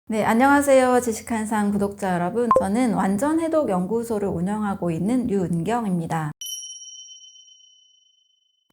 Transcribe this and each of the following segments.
네, 안녕하세요. 지식한상 구독자 여러분. 저는 완전해독연구소를 운영하고 있는 류은경입니다.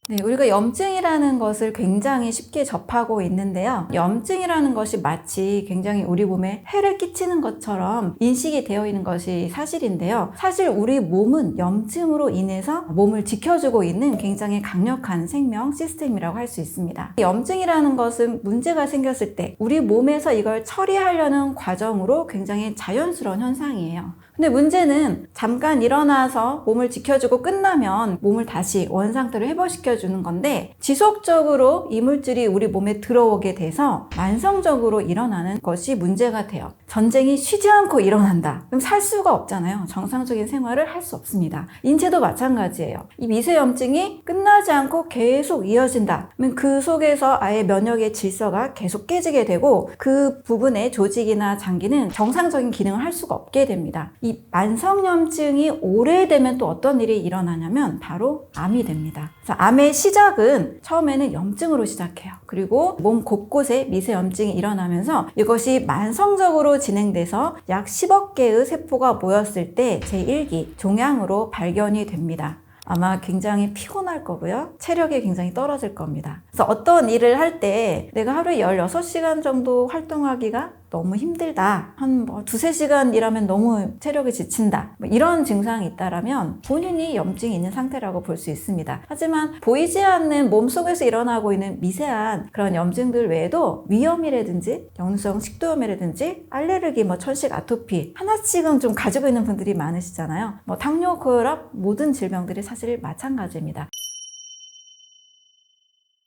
네, 우리가 염증이라는 것을 굉장히 쉽게 접하고 있는데요. 염증이라는 것이 마치 굉장히 우리 몸에 해를 끼치는 것처럼 인식이 되어 있는 것이 사실인데요. 사실 우리 몸은 염증으로 인해서 몸을 지켜주고 있는 굉장히 강력한 생명 시스템이라고 할 수 있습니다. 염증이라는 것은 문제가 생겼을 때 우리 몸에서 이걸 처리하려는 과정으로 굉장히 자연스러운 현상이에요. 근데 문제는 잠깐 일어나서 몸을 지켜주고 끝나면 몸을 다시 원상태로 회복시켜주는 건데, 지속적으로 이물질이 우리 몸에 들어오게 돼서 만성적으로 일어나는 것이 문제가 돼요. 전쟁이 쉬지 않고 일어난다. 그럼 살 수가 없잖아요. 정상적인 생활을 할 수 없습니다. 인체도 마찬가지예요. 이 미세염증이 끝나지 않고 계속 이어진다. 그러면 그 속에서 아예 면역의 질서가 계속 깨지게 되고 그 부분의 조직이나 장기는 정상적인 기능을 할 수가 없게 됩니다. 이 만성염증이 오래되면 또 어떤 일이 일어나냐면 바로 암이 됩니다. 그래서 암의 시작은 처음에는 염증으로 시작해요. 그리고 몸 곳곳에 미세염증이 일어나면서 이것이 만성적으로 진행돼서 약 10억 개의 세포가 모였을 때 제1기 종양으로 발견이 됩니다. 아마 굉장히 피곤할 거고요. 체력이 굉장히 떨어질 겁니다. 그래서 어떤 일을 할 때 내가 하루에 16시간 정도 활동하기가 너무 힘들다. 한 두세 시간 일하면 너무 체력이 지친다. 이런 증상이 있다라면 본인이 염증이 있는 상태라고 볼 수 있습니다. 하지만 보이지 않는 몸속에서 일어나고 있는 미세한 그런 염증들 외에도 위염이라든지 역류성 식도염이라든지 알레르기, 천식, 아토피 하나씩은 좀 가지고 있는 분들이 많으시잖아요. 당뇨, 고혈압 모든 질병들이 사실 마찬가지입니다.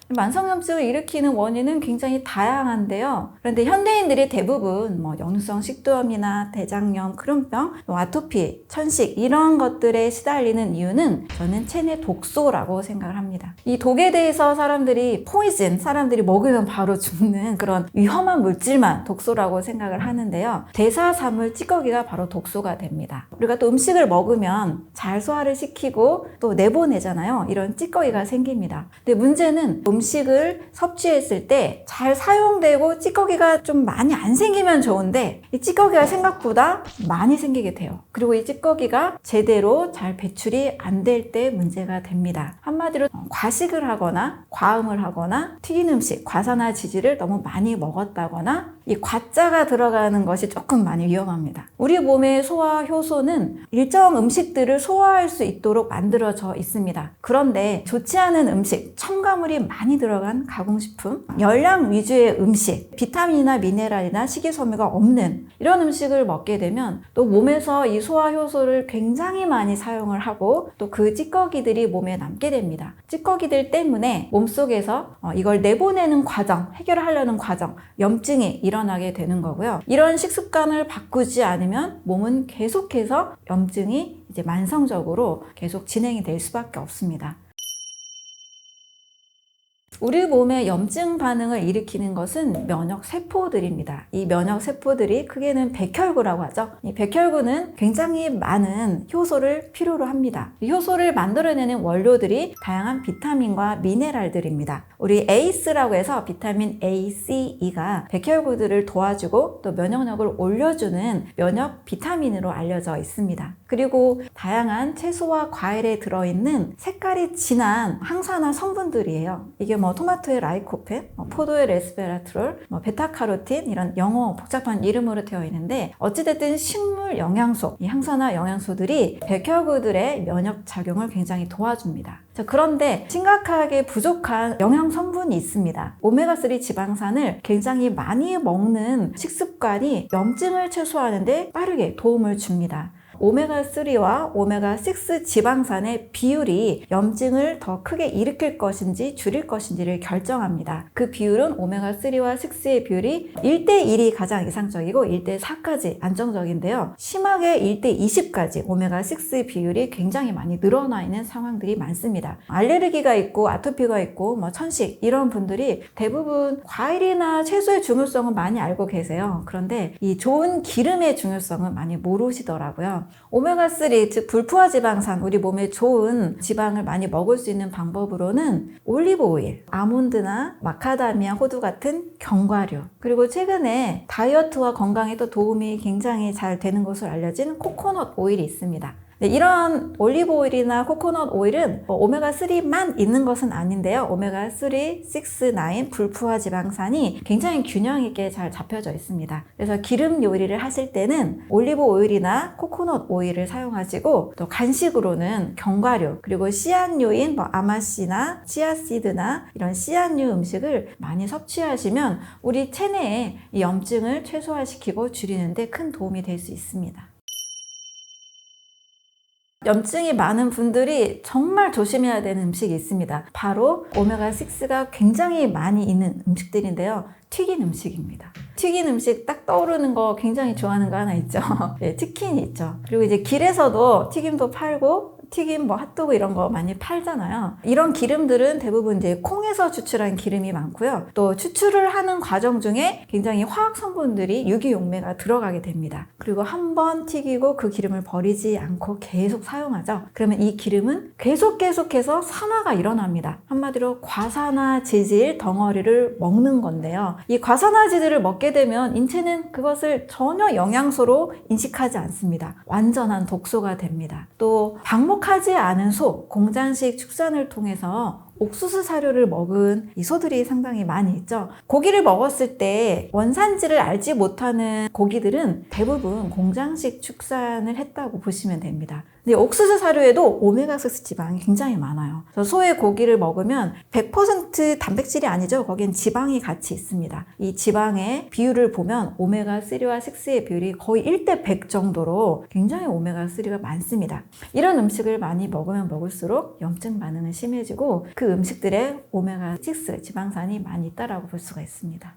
만성염증을 일으키는 원인은 굉장히 다양한데요. 그런데 현대인들이 대부분 역류성 식도염이나 대장염, 크론병, 아토피, 천식 이런 것들에 시달리는 이유는 저는 체내 독소라고 생각을 합니다. 이 독에 대해서 사람들이 포이즌, 사람들이 먹으면 바로 죽는 그런 위험한 물질만 독소라고 생각을 하는데요. 대사사물 찌꺼기가 바로 독소가 됩니다. 우리가 또 음식을 먹으면 잘 소화를 시키고 또 내보내잖아요. 이런 찌꺼기가 생깁니다. 근데 문제는 음식을 섭취했을 때 잘 사용되고 찌꺼기가 좀 많이 안 생기면 좋은데 이 찌꺼기가 생각보다 많이 생기게 돼요. 그리고 이 찌꺼기가 제대로 잘 배출이 안 될 때 문제가 됩니다. 한마디로 과식을 하거나 과음을 하거나 튀긴 음식, 과사나 지질을 너무 많이 먹었다거나 이 과자가 들어가는 것이 조금 많이 위험합니다. 우리 몸의 소화 효소는 일정 음식들을 소화할 수 있도록 만들어져 있습니다. 그런데 좋지 않은 음식, 첨가물이 많이 들어간 가공식품, 열량 위주의 음식, 비타민이나 미네랄이나 식이섬유가 없는 이런 음식을 먹게 되면 또 몸에서 이 소화 효소를 굉장히 많이 사용을 하고 또 그 찌꺼기들이 몸에 남게 됩니다. 찌꺼기들 때문에 몸속에서 이걸 내보내는 과정, 해결하려는 과정, 염증이 일어나게 되는 거고요. 이런 식습관을 바꾸지 않으면 몸은 계속해서 염증이 이제 만성적으로 계속 진행이 될 수밖에 없습니다. 우리 몸의 염증 반응을 일으키는 것은 면역세포들입니다. 이 면역세포들이 크게는 백혈구라고 하죠. 이 백혈구는 굉장히 많은 효소를 필요로 합니다. 이 효소를 만들어내는 원료들이 다양한 비타민과 미네랄들입니다. 우리 ACE라고 해서 비타민 A, C, E가 백혈구들을 도와주고 또 면역력을 올려주는 면역 비타민으로 알려져 있습니다. 그리고 다양한 채소와 과일에 들어있는 색깔이 진한 항산화 성분들이에요. 이게 토마토의 라이코펜, 포도의 레스베라트롤, 베타카로틴 이런 영어 복잡한 이름으로 되어 있는데 어찌됐든 식물 영양소, 이 항산화 영양소들이 백혈구들의 면역 작용을 굉장히 도와줍니다. 자, 그런데 심각하게 부족한 영양 성분이 있습니다. 오메가3 지방산을 굉장히 많이 먹는 식습관이 염증을 최소화하는 데 빠르게 도움을 줍니다. 오메가3와 오메가6 지방산의 비율이 염증을 더 크게 일으킬 것인지 줄일 것인지를 결정합니다. 그 비율은 오메가3와 6의 비율이 1대1이 가장 이상적이고 1대4까지 안정적인데요. 심하게 1대20까지 오메가6 비율이 굉장히 많이 늘어나 있는 상황들이 많습니다. 알레르기가 있고 아토피가 있고 천식 이런 분들이 대부분 과일이나 채소의 중요성은 많이 알고 계세요. 그런데 이 좋은 기름의 중요성은 많이 모르시더라고요. 오메가3, 즉 불포화 지방산, 우리 몸에 좋은 지방을 많이 먹을 수 있는 방법으로는 올리브 오일, 아몬드나 마카다미아, 호두 같은 견과류, 그리고 최근에 다이어트와 건강에 또 도움이 굉장히 잘 되는 것으로 알려진 코코넛 오일이 있습니다. 네, 이런 올리브 오일이나 코코넛 오일은 오메가3만 있는 것은 아닌데요. 오메가3, 6, 9 불포화 지방산이 굉장히 균형 있게 잘 잡혀져 있습니다. 그래서 기름 요리를 하실 때는 올리브 오일이나 코코넛 오일을 사용하시고, 또 간식으로는 견과류, 그리고 씨앗류인 아마씨나 치아씨드나 이런 씨앗류 음식을 많이 섭취하시면 우리 체내의 이 염증을 최소화시키고 줄이는 데 큰 도움이 될 수 있습니다. 염증이 많은 분들이 정말 조심해야 되는 음식이 있습니다. 바로 오메가6가 굉장히 많이 있는 음식들인데요. 튀긴 음식입니다. 튀긴 음식 딱 떠오르는 거 굉장히 좋아하는 거 하나 있죠. 네, 치킨이 있죠. 그리고 이제 길에서도 튀김도 팔고 튀김 핫도그 이런 거 많이 팔잖아요. 이런 기름들은 대부분 이제 콩에서 추출한 기름이 많고요. 또 추출을 하는 과정 중에 굉장히 화학 성분들이 유기용매가 들어가게 됩니다. 그리고 한번 튀기고 그 기름을 버리지 않고 계속 사용하죠. 그러면 이 기름은 계속해서 산화가 일어납니다. 한마디로 과산화지질 덩어리를 먹는 건데요. 이 과산화지질을 먹게 되면 인체는 그것을 전혀 영양소로 인식하지 않습니다. 완전한 독소가 됩니다. 또 방목하지 않은 소, 공장식 축산을 통해서 옥수수 사료를 먹은 이 소들이 상당히 많이 있죠. 고기를 먹었을 때 원산지를 알지 못하는 고기들은 대부분 공장식 축산을 했다고 보시면 됩니다. 근데 옥수수 사료에도 오메가6 지방이 굉장히 많아요. 그래서 소의 고기를 먹으면 100% 단백질이 아니죠. 거기엔 지방이 같이 있습니다. 이 지방의 비율을 보면 오메가3와 6의 비율이 거의 1대 100 정도로 굉장히 오메가3가 많습니다. 이런 음식을 많이 먹으면 먹을수록 염증 반응은 심해지고 그 음식들에 오메가6 지방산이 많이 있다고 볼 수가 있습니다.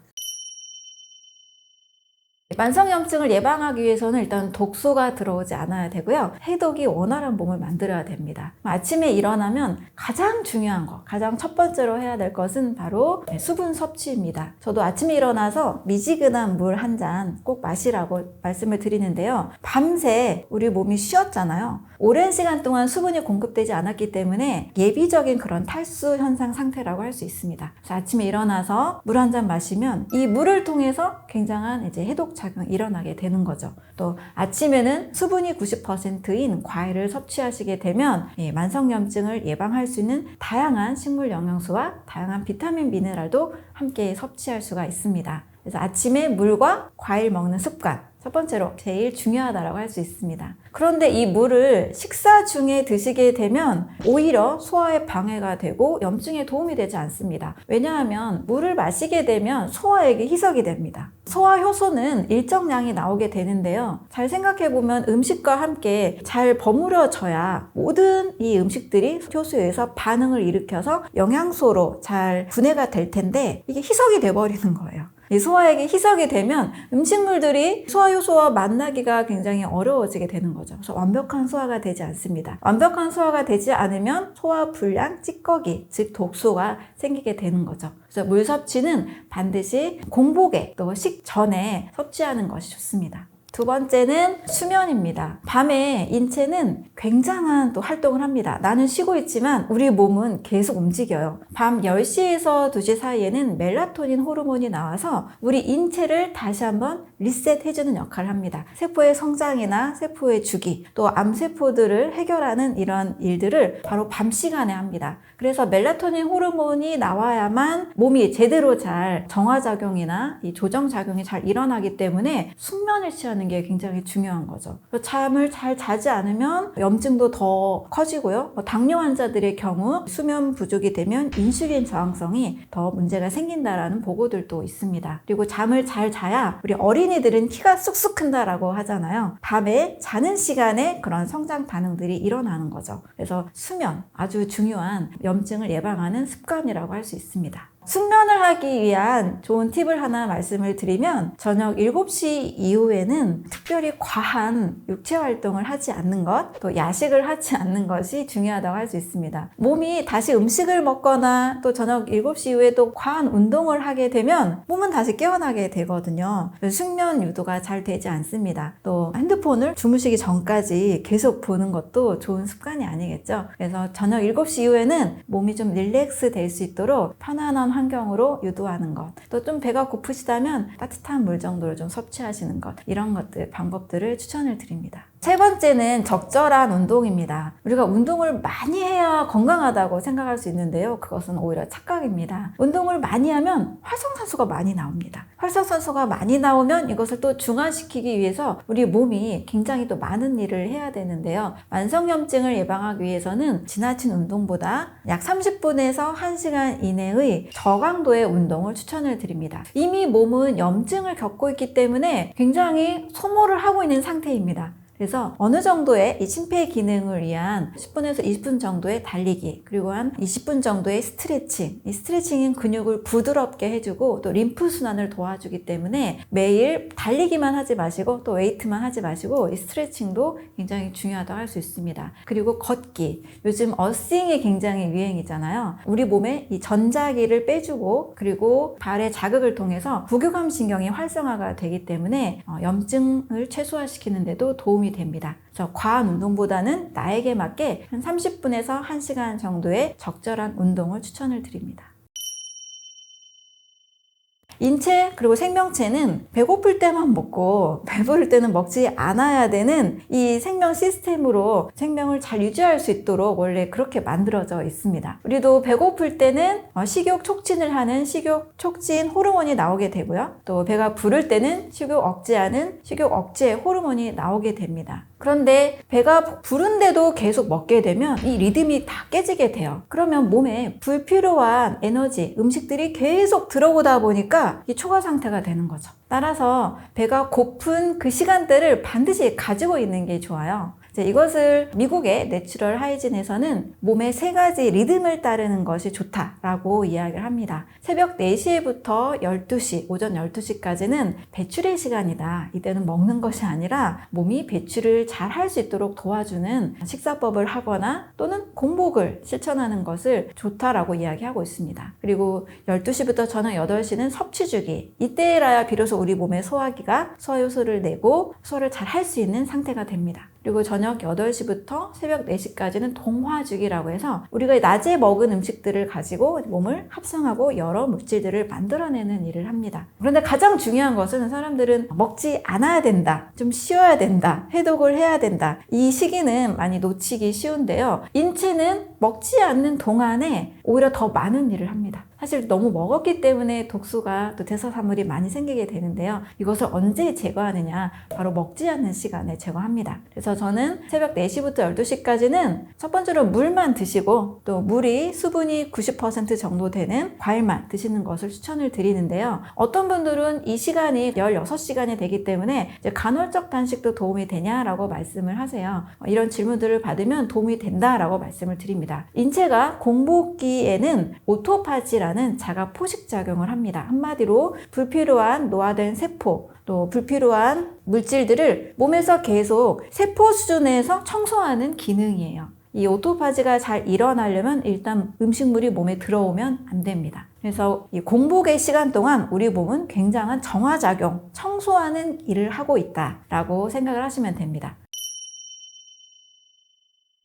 만성염증을 예방하기 위해서는 일단 독소가 들어오지 않아야 되고요. 해독이 원활한 몸을 만들어야 됩니다. 아침에 일어나면 가장 중요한 거, 가장 첫 번째로 해야 될 것은 바로 수분 섭취입니다. 저도 아침에 일어나서 미지근한 물 한 잔 꼭 마시라고 말씀을 드리는데요. 밤새 우리 몸이 쉬었잖아요. 오랜 시간 동안 수분이 공급되지 않았기 때문에 예비적인 그런 탈수 현상 상태라고 할 수 있습니다. 그래서 아침에 일어나서 물 한 잔 마시면 이 물을 통해서 굉장한 이제 해독 작용이 일어나게 되는 거죠. 또 아침에는 수분이 90%인 과일을 섭취하시게 되면 만성염증을 예방할 수 있는 다양한 식물 영양소와 다양한 비타민 미네랄도 함께 섭취할 수가 있습니다. 그래서 아침에 물과 과일 먹는 습관, 첫 번째로 제일 중요하다고 할 수 있습니다. 그런데 이 물을 식사 중에 드시게 되면 오히려 소화에 방해가 되고 염증에 도움이 되지 않습니다. 왜냐하면 물을 마시게 되면 소화액이 희석이 됩니다. 소화 효소는 일정량이 나오게 되는데요. 잘 생각해보면 음식과 함께 잘 버무려져야 모든 이 음식들이 효소에서 반응을 일으켜서 영양소로 잘 분해가 될 텐데 이게 희석이 돼버리는 거예요. 이 소화액이 희석이 되면 음식물들이 소화효소와 만나기가 굉장히 어려워지게 되는 거죠. 그래서 완벽한 소화가 되지 않습니다. 완벽한 소화가 되지 않으면 소화불량, 찌꺼기, 즉 독소가 생기게 되는 거죠. 그래서 물 섭취는 반드시 공복에 또 식전에 섭취하는 것이 좋습니다. 두 번째는 수면입니다. 밤에 인체는 굉장한 또 활동을 합니다. 나는 쉬고 있지만 우리 몸은 계속 움직여요. 밤 10시에서 2시 사이에는 멜라토닌 호르몬이 나와서 우리 인체를 다시 한번 리셋해주는 역할을 합니다. 세포의 성장이나 세포의 주기, 또 암세포들을 해결하는 이런 일들을 바로 밤 시간에 합니다. 그래서 멜라토닌 호르몬이 나와야만 몸이 제대로 잘 정화작용이나 이 조정작용이 잘 일어나기 때문에 숙면을 취하는 게 굉장히 중요한 거죠. 잠을 잘 자지 않으면 염증도 더 커지고요. 당뇨 환자들의 경우 수면 부족이 되면 인슐린 저항성이 더 문제가 생긴다라는 보고들도 있습니다. 그리고 잠을 잘 자야 우리 어린이들은 키가 쑥쑥 큰다라고 하잖아요. 밤에 자는 시간에 그런 성장 반응들이 일어나는 거죠. 그래서 수면 아주 중요한 염증을 예방하는 습관이라고 할 수 있습니다. 숙면을 하기 위한 좋은 팁을 하나 말씀을 드리면 저녁 7시 이후에는 특별히 과한 육체 활동을 하지 않는 것, 또 야식을 하지 않는 것이 중요하다고 할 수 있습니다. 몸이 다시 음식을 먹거나 또 저녁 7시 이후에 또 과한 운동을 하게 되면 몸은 다시 깨어나게 되거든요. 숙면 유도가 잘 되지 않습니다. 또 핸드폰을 주무시기 전까지 계속 보는 것도 좋은 습관이 아니겠죠. 그래서 저녁 7시 이후에는 몸이 좀 릴렉스 될 수 있도록 편안한 환경으로 유도하는 것, 또 좀 배가 고프시다면 따뜻한 물 정도를 좀 섭취하시는 것, 이런 것들, 방법들을 추천을 드립니다. 세 번째는 적절한 운동입니다. 우리가 운동을 많이 해야 건강하다고 생각할 수 있는데요. 그것은 오히려 착각입니다. 운동을 많이 하면 활성산소가 많이 나옵니다. 활성산소가 많이 나오면 이것을 또 중화시키기 위해서 우리 몸이 굉장히 또 많은 일을 해야 되는데요. 만성염증을 예방하기 위해서는 지나친 운동보다 약 30분에서 1시간 이내의 저강도의 운동을 추천을 드립니다. 이미 몸은 염증을 겪고 있기 때문에 굉장히 소모를 하고 있는 상태입니다. 그래서 어느 정도의 이 심폐 기능을 위한 10분에서 20분 정도의 달리기, 그리고 한 20분 정도의 스트레칭. 이 스트레칭은 근육을 부드럽게 해주고 또 림프 순환을 도와주기 때문에 매일 달리기만 하지 마시고 또 웨이트만 하지 마시고 이 스트레칭도 굉장히 중요하다고 할 수 있습니다. 그리고 걷기. 요즘 어싱이 굉장히 유행이잖아요. 우리 몸에 이 전자기를 빼주고 그리고 발의 자극을 통해서 부교감 신경이 활성화가 되기 때문에 염증을 최소화시키는 데도 도움이 됩니다. 그래서 과한 운동보다는 나에게 맞게 한 30분에서 1시간 정도의 적절한 운동을 추천을 드립니다. 인체 그리고 생명체는 배고플 때만 먹고 배부를 때는 먹지 않아야 되는 이 생명 시스템으로 생명을 잘 유지할 수 있도록 원래 그렇게 만들어져 있습니다. 우리도 배고플 때는 식욕 촉진을 하는 식욕 촉진 호르몬이 나오게 되고요. 또 배가 부를 때는 식욕 억제하는 식욕 억제 호르몬이 나오게 됩니다. 그런데 배가 부른데도 계속 먹게 되면 이 리듬이 다 깨지게 돼요. 그러면 몸에 불필요한 에너지, 음식들이 계속 들어오다 보니까 이 초과 상태가 되는 거죠. 따라서 배가 고픈 그 시간대를 반드시 가지고 있는 게 좋아요. 이것을 미국의 내추럴 하이진에서는 몸의 3가지 리듬을 따르는 것이 좋다라고 이야기를 합니다. 새벽 4시부터 12시, 오전 12시까지는 배출의 시간이다. 이때는 먹는 것이 아니라 몸이 배출을 잘 할 수 있도록 도와주는 식사법을 하거나 또는 공복을 실천하는 것을 좋다라고 이야기하고 있습니다. 그리고 12시부터 저녁 8시는 섭취주기. 이때라야 비로소 우리 몸의 소화기가 소화효소를 내고 소화를 잘 할 수 있는 상태가 됩니다. 그리고 저녁 8시부터 새벽 4시까지는 동화주기라고 해서 우리가 낮에 먹은 음식들을 가지고 몸을 합성하고 여러 물질들을 만들어내는 일을 합니다. 그런데 가장 중요한 것은 사람들은 먹지 않아야 된다, 좀 쉬어야 된다, 해독을 해야 된다. 이 시기는 많이 놓치기 쉬운데요. 인체는 먹지 않는 동안에 오히려 더 많은 일을 합니다. 사실 너무 먹었기 때문에 독소가 또 대사산물이 많이 생기게 되는데요. 이것을 언제 제거하느냐? 바로 먹지 않는 시간에 제거합니다. 그래서 저는 새벽 4시부터 12시까지는 첫 번째로 물만 드시고 또 물이 수분이 90% 정도 되는 과일만 드시는 것을 추천을 드리는데요. 어떤 분들은 이 시간이 16시간이 되기 때문에 이제 간헐적 단식도 도움이 되냐라고 말씀을 하세요. 이런 질문들을 받으면 도움이 된다라고 말씀을 드립니다. 인체가 공복기에는 오토파지라는 자가 포식작용을 합니다. 한마디로 불필요한 노화된 세포, 또 불필요한 물질들을 몸에서 계속 세포 수준에서 청소하는 기능이에요. 이 오토파지가 잘 일어나려면 일단 음식물이 몸에 들어오면 안 됩니다. 그래서 이 공복의 시간 동안 우리 몸은 굉장한 정화작용, 청소하는 일을 하고 있다라고 생각을 하시면 됩니다.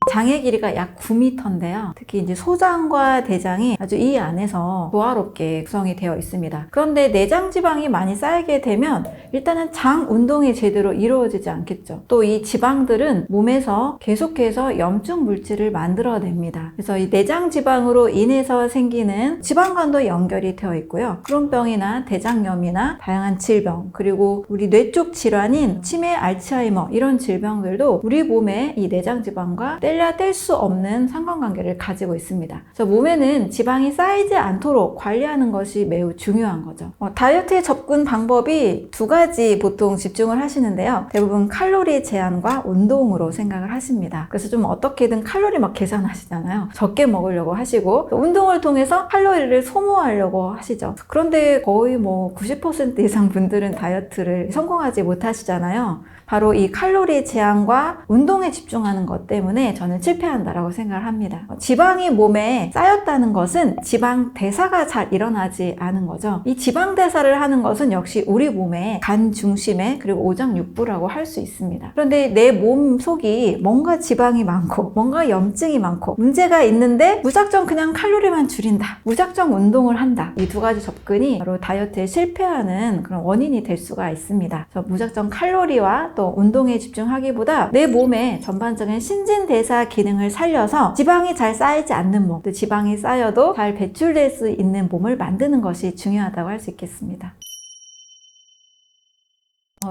장의 길이가 약 9m인데요. 특히 이제 소장과 대장이 아주 이 안에서 조화롭게 구성이 되어 있습니다. 그런데 내장 지방이 많이 쌓이게 되면 일단은 장 운동이 제대로 이루어지지 않겠죠. 또 이 지방들은 몸에서 계속해서 염증 물질을 만들어냅니다. 그래서 이 내장 지방으로 인해서 생기는 지방간도 연결이 되어 있고요. 크론병이나 대장염이나 다양한 질병, 그리고 우리 뇌 쪽 질환인 치매, 알츠하이머 이런 질병들도 우리 몸의 이 내장 지방과 뗄려 빼야 뗄 수 없는 상관관계를 가지고 있습니다. 그래서 몸에는 지방이 쌓이지 않도록 관리하는 것이 매우 중요한 거죠. 다이어트에 접근 방법이 두 가지 보통 집중을 하시는데요. 대부분 칼로리 제한과 운동으로 생각을 하십니다. 그래서 좀 어떻게든 칼로리 막 계산하시잖아요. 적게 먹으려고 하시고 운동을 통해서 칼로리를 소모하려고 하시죠. 그런데 거의 90% 이상 분들은 다이어트를 성공하지 못하시잖아요. 바로 이 칼로리 제한과 운동에 집중하는 것 때문에 저는 실패한다라고 생각을 합니다. 지방이 몸에 쌓였다는 것은 지방 대사가 잘 일어나지 않은 거죠. 이 지방 대사를 하는 것은 역시 우리 몸의 간 중심에 그리고 오장육부라고 할 수 있습니다. 그런데 내 몸 속이 뭔가 지방이 많고 뭔가 염증이 많고 문제가 있는데 무작정 그냥 칼로리만 줄인다, 무작정 운동을 한다, 이 두 가지 접근이 바로 다이어트에 실패하는 그런 원인이 될 수가 있습니다. 그래서 무작정 칼로리와 또 운동에 집중하기보다 내 몸의 전반적인 신진대사 기능을 살려서 지방이 잘 쌓이지 않는 몸, 또 지방이 쌓여도 잘 배출될 수 있는 몸을 만드는 것이 중요하다고 할 수 있겠습니다.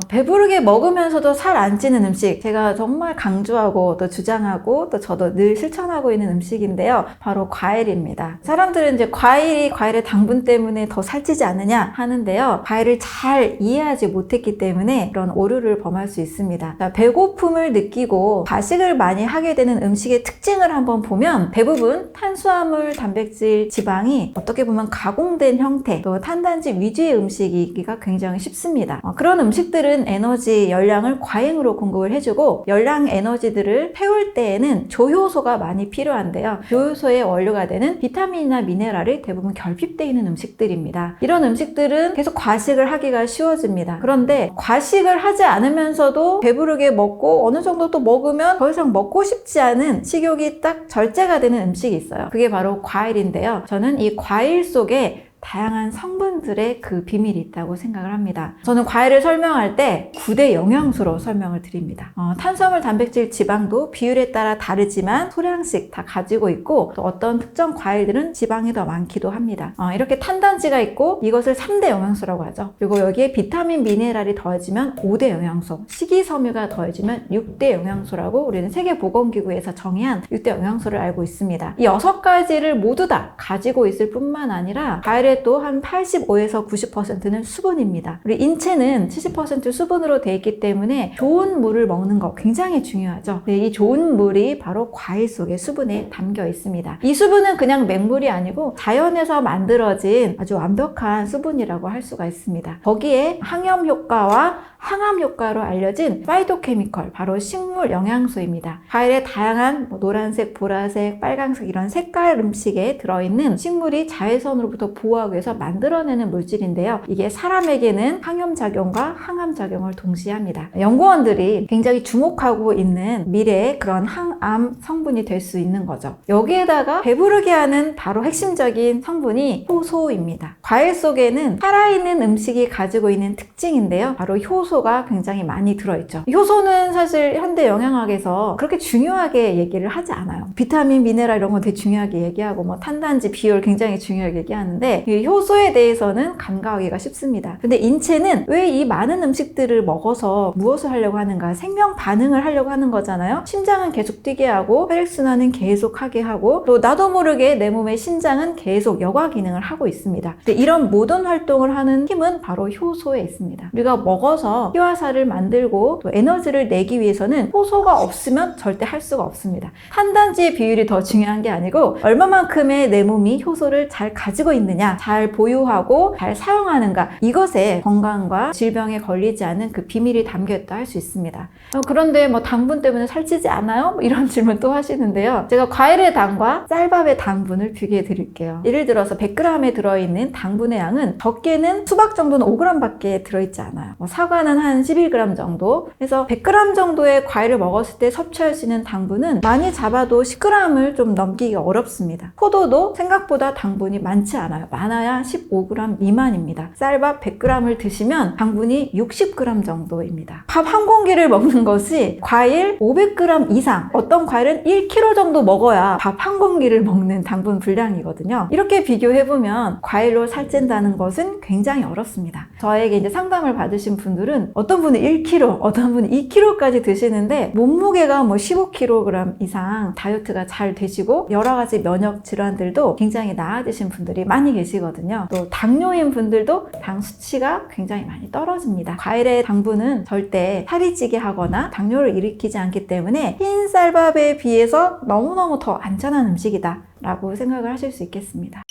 배부르게 먹으면서도 살 안 찌는 음식, 제가 정말 강조하고 또 주장하고 또 저도 늘 실천하고 있는 음식인데요. 바로 과일입니다. 사람들은 이제 과일의 당분 때문에 더 살찌지 않느냐 하는데요. 과일을 잘 이해하지 못했기 때문에 그런 오류를 범할 수 있습니다. 배고픔을 느끼고 과식을 많이 하게 되는 음식의 특징을 한번 보면 대부분 탄수화물, 단백질, 지방이 어떻게 보면 가공된 형태, 또 탄단지 위주의 음식이기가 굉장히 쉽습니다. 그런 음식들은 에너지, 열량을 과잉으로 공급을 해주고 열량 에너지들을 태울 때에는 조효소가 많이 필요한데요. 조효소의 원료가 되는 비타민이나 미네랄이 대부분 결핍되어 있는 음식들입니다. 이런 음식들은 계속 과식을 하기가 쉬워집니다. 그런데 과식을 하지 않으면서도 배부르게 먹고 어느 정도 또 먹으면 더 이상 먹고 싶지 않은 식욕이 딱 절제가 되는 음식이 있어요. 그게 바로 과일인데요. 저는 이 과일 속에 다양한 성분들의 그 비밀이 있다고 생각을 합니다. 저는 과일을 설명할 때 9대 영양소로 설명을 드립니다. 탄수화물, 단백질, 지방도 비율에 따라 다르지만 소량씩 다 가지고 있고 또 어떤 특정 과일들은 지방이 더 많기도 합니다. 이렇게 탄단지가 있고 이것을 3대 영양소라고 하죠. 그리고 여기에 비타민, 미네랄이 더해지면 5대 영양소, 식이섬유가 더해지면 6대 영양소라고 우리는 세계보건기구에서 정의한 6대 영양소를 알고 있습니다. 이 6가지를 모두 다 가지고 있을 뿐만 아니라 과일에 또 한 85에서 90%는 수분입니다. 우리 인체는 70% 수분으로 되어 있기 때문에 좋은 물을 먹는 거 굉장히 중요하죠. 이 좋은 물이 바로 과일 속의 수분에 담겨 있습니다. 이 수분은 그냥 맹물이 아니고 자연에서 만들어진 아주 완벽한 수분이라고 할 수가 있습니다. 거기에 항염 효과와 항암 효과로 알려진 파이토케미컬, 바로 식물 영양소입니다. 과일의 다양한 노란색, 보라색, 빨강색 이런 색깔 음식에 들어있는 식물이 자외선으로부터 보호하기 위해서 만들어내는 물질인데요. 이게 사람에게는 항염작용과 항암작용을 동시에 합니다. 연구원들이 굉장히 주목하고 있는 미래의 그런 항암 성분이 될 수 있는 거죠. 여기에다가 배부르게 하는 바로 핵심적인 성분이 효소입니다. 과일 속에는 살아있는 음식이 가지고 있는 특징인데요. 바로 효소가 굉장히 많이 들어있죠. 효소는 사실 현대 영양학에서 그렇게 중요하게 얘기를 하지 않아요. 비타민, 미네랄 이런 거 되게 중요하게 얘기하고 탄단지, 비율 굉장히 중요하게 얘기하는데 이 효소에 대해서는 간과하기가 쉽습니다. 근데 인체는 왜 이 많은 음식들을 먹어서 무엇을 하려고 하는가? 생명 반응을 하려고 하는 거잖아요. 심장은 계속 뛰게 하고 혈액순환은 계속 하게 하고 또 나도 모르게 내 몸의 신장은 계속 여과 기능을 하고 있습니다. 근데 이런 모든 활동을 하는 힘은 바로 효소에 있습니다. 우리가 먹어서 피와 살을 만들고 또 에너지를 내기 위해서는 효소가 없으면 절대 할 수가 없습니다. 탄단지의 비율이 더 중요한 게 아니고 얼마만큼의 내 몸이 효소를 잘 가지고 있느냐, 잘 보유하고 잘 사용하는가, 이것에 건강과 질병에 걸리지 않은 그 비밀이 담겨있다 할 수 있습니다. 그런데 당분 때문에 살찌지 않아요? 이런 질문 또 하시는데요. 제가 과일의 당과 쌀밥의 당분을 비교해 드릴게요. 예를 들어서 100g에 들어있는 당분의 양은 적게는 수박 정도는 5g 밖에 들어있지 않아요. 사과는 한 11g 정도. 그래서 100g 정도의 과일을 먹었을 때 섭취할 수 있는 당분은 많이 잡아도 10g을 좀 넘기기가 어렵습니다. 포도도 생각보다 당분이 많지 않아요. 많아야 15g 미만입니다. 쌀밥 100g을 드시면 당분이 60g 정도입니다. 밥 한 공기를 먹는 것이 과일 500g 이상, 어떤 과일은 1kg 정도 먹어야 밥 한 공기를 먹는 당분 분량이거든요. 이렇게 비교해보면 과일로 살찐다는 것은 굉장히 어렵습니다. 저에게 이제 상담을 받으신 분들은 분들은 어떤 분은 1kg, 어떤 분은 2kg까지 드시는데 몸무게가 뭐 15kg 이상 다이어트가 잘 되시고 여러 가지 면역 질환들도 굉장히 나아지신 분들이 많이 계시거든요. 또 당뇨인 분들도 당 수치가 굉장히 많이 떨어집니다. 과일의 당분은 절대 살이 찌게 하거나 당뇨를 일으키지 않기 때문에 흰 쌀밥에 비해서 너무너무 더 안전한 음식이다 라고 생각을 하실 수 있겠습니다.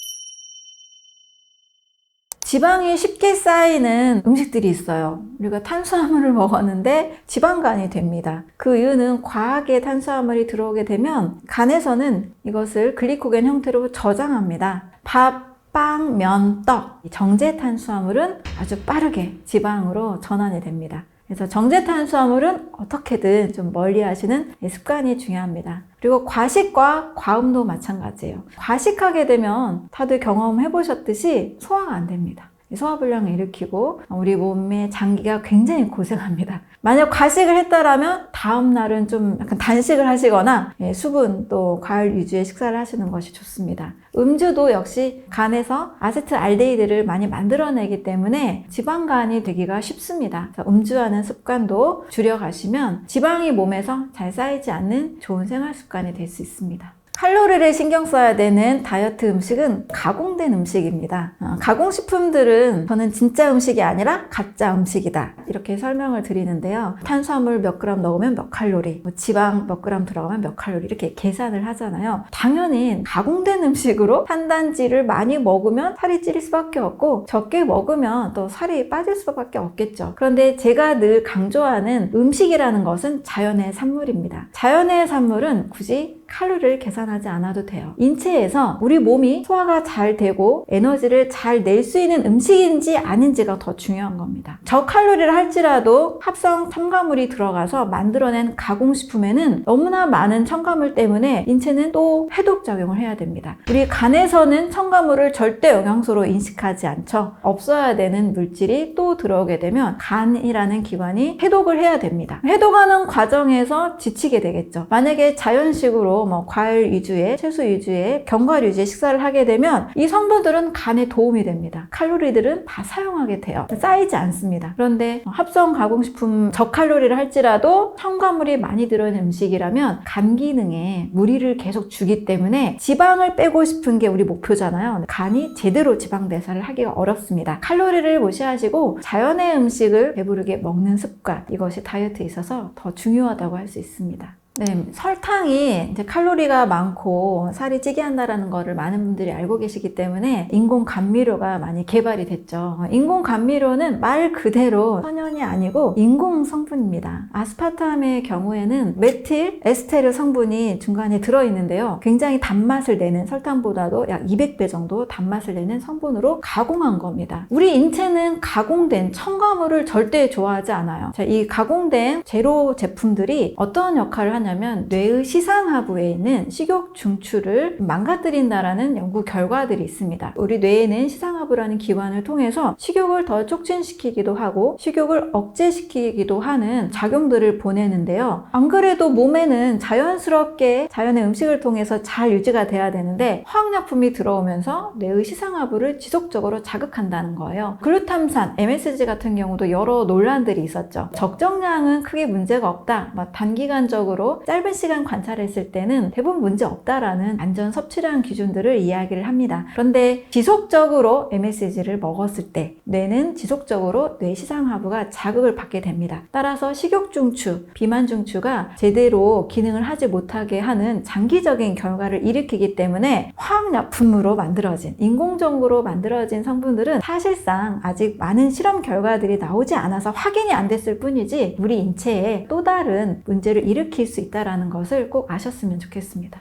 지방이 쉽게 쌓이는 음식들이 있어요. 우리가 탄수화물을 먹었는데 지방간이 됩니다. 그 이유는 과하게 탄수화물이 들어오게 되면 간에서는 이것을 글리코겐 형태로 저장합니다. 밥, 빵, 면, 떡, 정제 탄수화물은 아주 빠르게 지방으로 전환이 됩니다. 그래서 정제 탄수화물은 어떻게든 좀 멀리 하시는 습관이 중요합니다. 그리고 과식과 과음도 마찬가지예요. 과식하게 되면 다들 경험해 보셨듯이 소화가 안 됩니다. 소화불량을 일으키고 우리 몸의 장기가 굉장히 고생합니다. 만약 과식을 했다라면 다음 날은 좀 약간 단식을 하시거나 수분 또 과일 위주의 식사를 하시는 것이 좋습니다. 음주도 역시 간에서 아세트알데히드를 많이 만들어내기 때문에 지방간이 되기가 쉽습니다. 음주하는 습관도 줄여가시면 지방이 몸에서 잘 쌓이지 않는 좋은 생활 습관이 될 수 있습니다. 칼로리를 신경 써야 되는 다이어트 음식은 가공된 음식입니다. 가공식품들은 저는 진짜 음식이 아니라 가짜 음식이다 이렇게 설명을 드리는데요. 탄수화물 몇 그램 넣으면 몇 칼로리, 지방 몇 그램 들어가면 몇 칼로리 이렇게 계산을 하잖아요. 당연히 가공된 음식으로 탄단지를 많이 먹으면 살이 찔 수밖에 없고 적게 먹으면 또 살이 빠질 수밖에 없겠죠. 그런데 제가 늘 강조하는 음식이라는 것은 자연의 산물입니다. 자연의 산물은 굳이 칼로리를 계산하지 않아도 돼요. 인체에서 우리 몸이 소화가 잘 되고 에너지를 잘 낼 수 있는 음식인지 아닌지가 더 중요한 겁니다. 저칼로리를 할지라도 합성 첨가물이 들어가서 만들어낸 가공식품에는 너무나 많은 첨가물 때문에 인체는 또 해독작용을 해야 됩니다. 우리 간에서는 첨가물을 절대 영양소로 인식하지 않죠. 없어야 되는 물질이 또 들어오게 되면 간이라는 기관이 해독을 해야 됩니다. 해독하는 과정에서 지치게 되겠죠. 만약에 자연식으로 과일 위주의, 채소 위주의, 견과류 위주의 식사를 하게 되면 이 성분들은 간에 도움이 됩니다. 칼로리들은 다 사용하게 돼요. 쌓이지 않습니다. 그런데 합성 가공식품 저칼로리를 할지라도 첨가물이 많이 들어있는 음식이라면 간 기능에 무리를 계속 주기 때문에 지방을 빼고 싶은 게 우리 목표잖아요. 간이 제대로 지방 대사를 하기가 어렵습니다. 칼로리를 무시하시고 자연의 음식을 배부르게 먹는 습관, 이것이 다이어트에 있어서 더 중요하다고 할 수 있습니다. 네, 설탕이 이제 칼로리가 많고 살이 찌게 한다는 거를 많은 분들이 알고 계시기 때문에 인공 감미료가 많이 개발이 됐죠. 인공 감미료는 말 그대로 천연이 아니고 인공 성분입니다. 아스파탐의 경우에는 메틸 에스테르 성분이 중간에 들어있는데요. 굉장히 단맛을 내는, 설탕보다도 약 200배 정도 단맛을 내는 성분으로 가공한 겁니다. 우리 인체는 가공된 첨가물을 절대 좋아하지 않아요. 자, 이 가공된 제로 제품들이 어떤 역할을 하냐면 뇌의 시상하부에 있는 식욕 중추를 망가뜨린다라는 연구 결과들이 있습니다. 우리 뇌에는 시상하부라는 기관을 통해서 식욕을 더 촉진시키기도 하고 식욕을 억제시키기도 하는 작용들을 보내는데요. 안 그래도 몸에는 자연스럽게 자연의 음식을 통해서 잘 유지가 돼야 되는데 화학약품이 들어오면서 뇌의 시상하부를 지속적으로 자극한다는 거예요. 글루탐산, MSG 같은 경우도 여러 논란들이 있었죠. 적정량은 크게 문제가 없다. 단기간적으로 짧은 시간 관찰했을 때는 대부분 문제 없다라는 안전 섭취량 기준들을 이야기를 합니다. 그런데 지속적으로 MSG를 먹었을 때 뇌는 지속적으로 뇌 시상하부가 자극을 받게 됩니다. 따라서 식욕중추, 비만중추가 제대로 기능을 하지 못하게 하는 장기적인 결과를 일으키기 때문에 화학약품으로 만들어진, 인공적으로 만들어진 성분들은 사실상 아직 많은 실험 결과들이 나오지 않아서 확인이 안 됐을 뿐이지 우리 인체에 또 다른 문제를 일으킬 수 있다는 것을 꼭 아셨으면 좋겠습니다.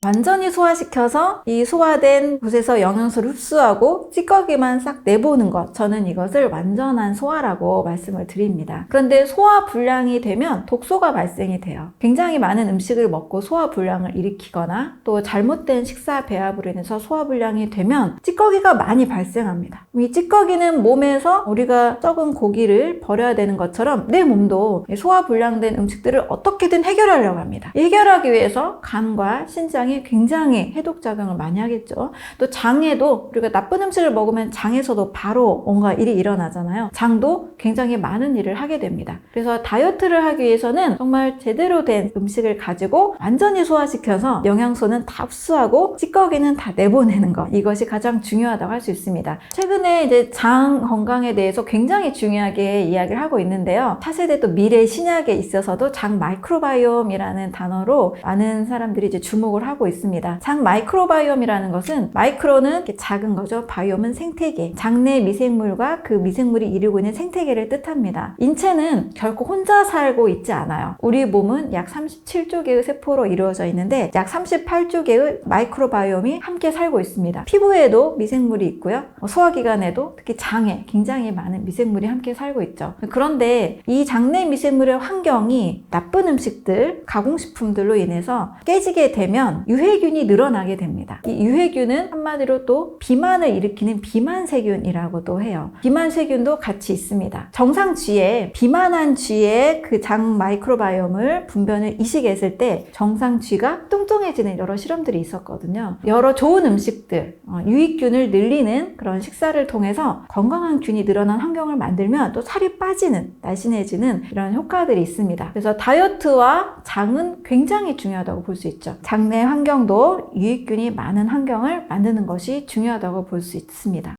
완전히 소화시켜서 이 소화된 곳에서 영양소를 흡수하고 찌꺼기만 싹 내보는 것, 저는 이것을 완전한 소화라고 말씀을 드립니다. 그런데 소화 불량이 되면 독소가 발생이 돼요. 굉장히 많은 음식을 먹고 소화 불량을 일으키거나 또 잘못된 식사 배합으로 인해서 소화 불량이 되면 찌꺼기가 많이 발생합니다. 이 찌꺼기는 몸에서 우리가 썩은 고기를 버려야 되는 것처럼 내 몸도 소화 불량된 음식들을 어떻게든 해결하려고 합니다. 해결하기 위해서 간과 신장이 혈관이 굉장히 해독작용을 많이 하겠죠. 또 장에도 우리가 나쁜 음식을 먹으면 장에서도 바로 뭔가 일이 일어나잖아요. 장도 굉장히 많은 일을 하게 됩니다. 그래서 다이어트를 하기 위해서는 정말 제대로 된 음식을 가지고 완전히 소화시켜서 영양소는 다 흡수하고 찌꺼기는 다 내보내는 것, 이것이 가장 중요하다고 할 수 있습니다. 최근에 이제 장 건강에 대해서 굉장히 중요하게 이야기를 하고 있는데요. 차세대 또 미래 신약에 있어서도 장 마이크로바이옴이라는 단어로 많은 사람들이 이제 주목을 하고 있습니다. 장 마이크로바이옴이라는 것은 마이크로는 이렇게 작은 거죠. 바이옴은 생태계, 장내 미생물과 그 미생물이 이루고 있는 생태계를 뜻합니다. 인체는 결코 혼자 살고 있지 않아요. 우리 몸은 약 37조 개의 세포로 이루어져 있는데 약 38조 개의 마이크로바이옴이 함께 살고 있습니다. 피부에도 미생물이 있고요. 소화기관에도 특히 장에 굉장히 많은 미생물이 함께 살고 있죠. 그런데 이 장내 미생물의 환경이 나쁜 음식들, 가공식품들로 인해서 깨지게 되면 유해균이 늘어나게 됩니다. 이 유해균은 한마디로 또 비만을 일으키는 비만세균이라고도 해요. 비만세균도 같이 있습니다. 정상쥐에 비만한 쥐의 그 장 마이크로바이옴을 분변을 이식했을 때 정상쥐가 뚱뚱해지는 여러 실험들이 있었거든요. 여러 좋은 음식들, 유익균을 늘리는 그런 식사를 통해서 건강한 균이 늘어난 환경을 만들면 또 살이 빠지는, 날씬해지는 이런 효과들이 있습니다. 그래서 다이어트와 장은 굉장히 중요하다고 볼 수 있죠. 장내 환경도 유익균이 많은 환경을 만드는 것이 중요하다고 볼 수 있습니다.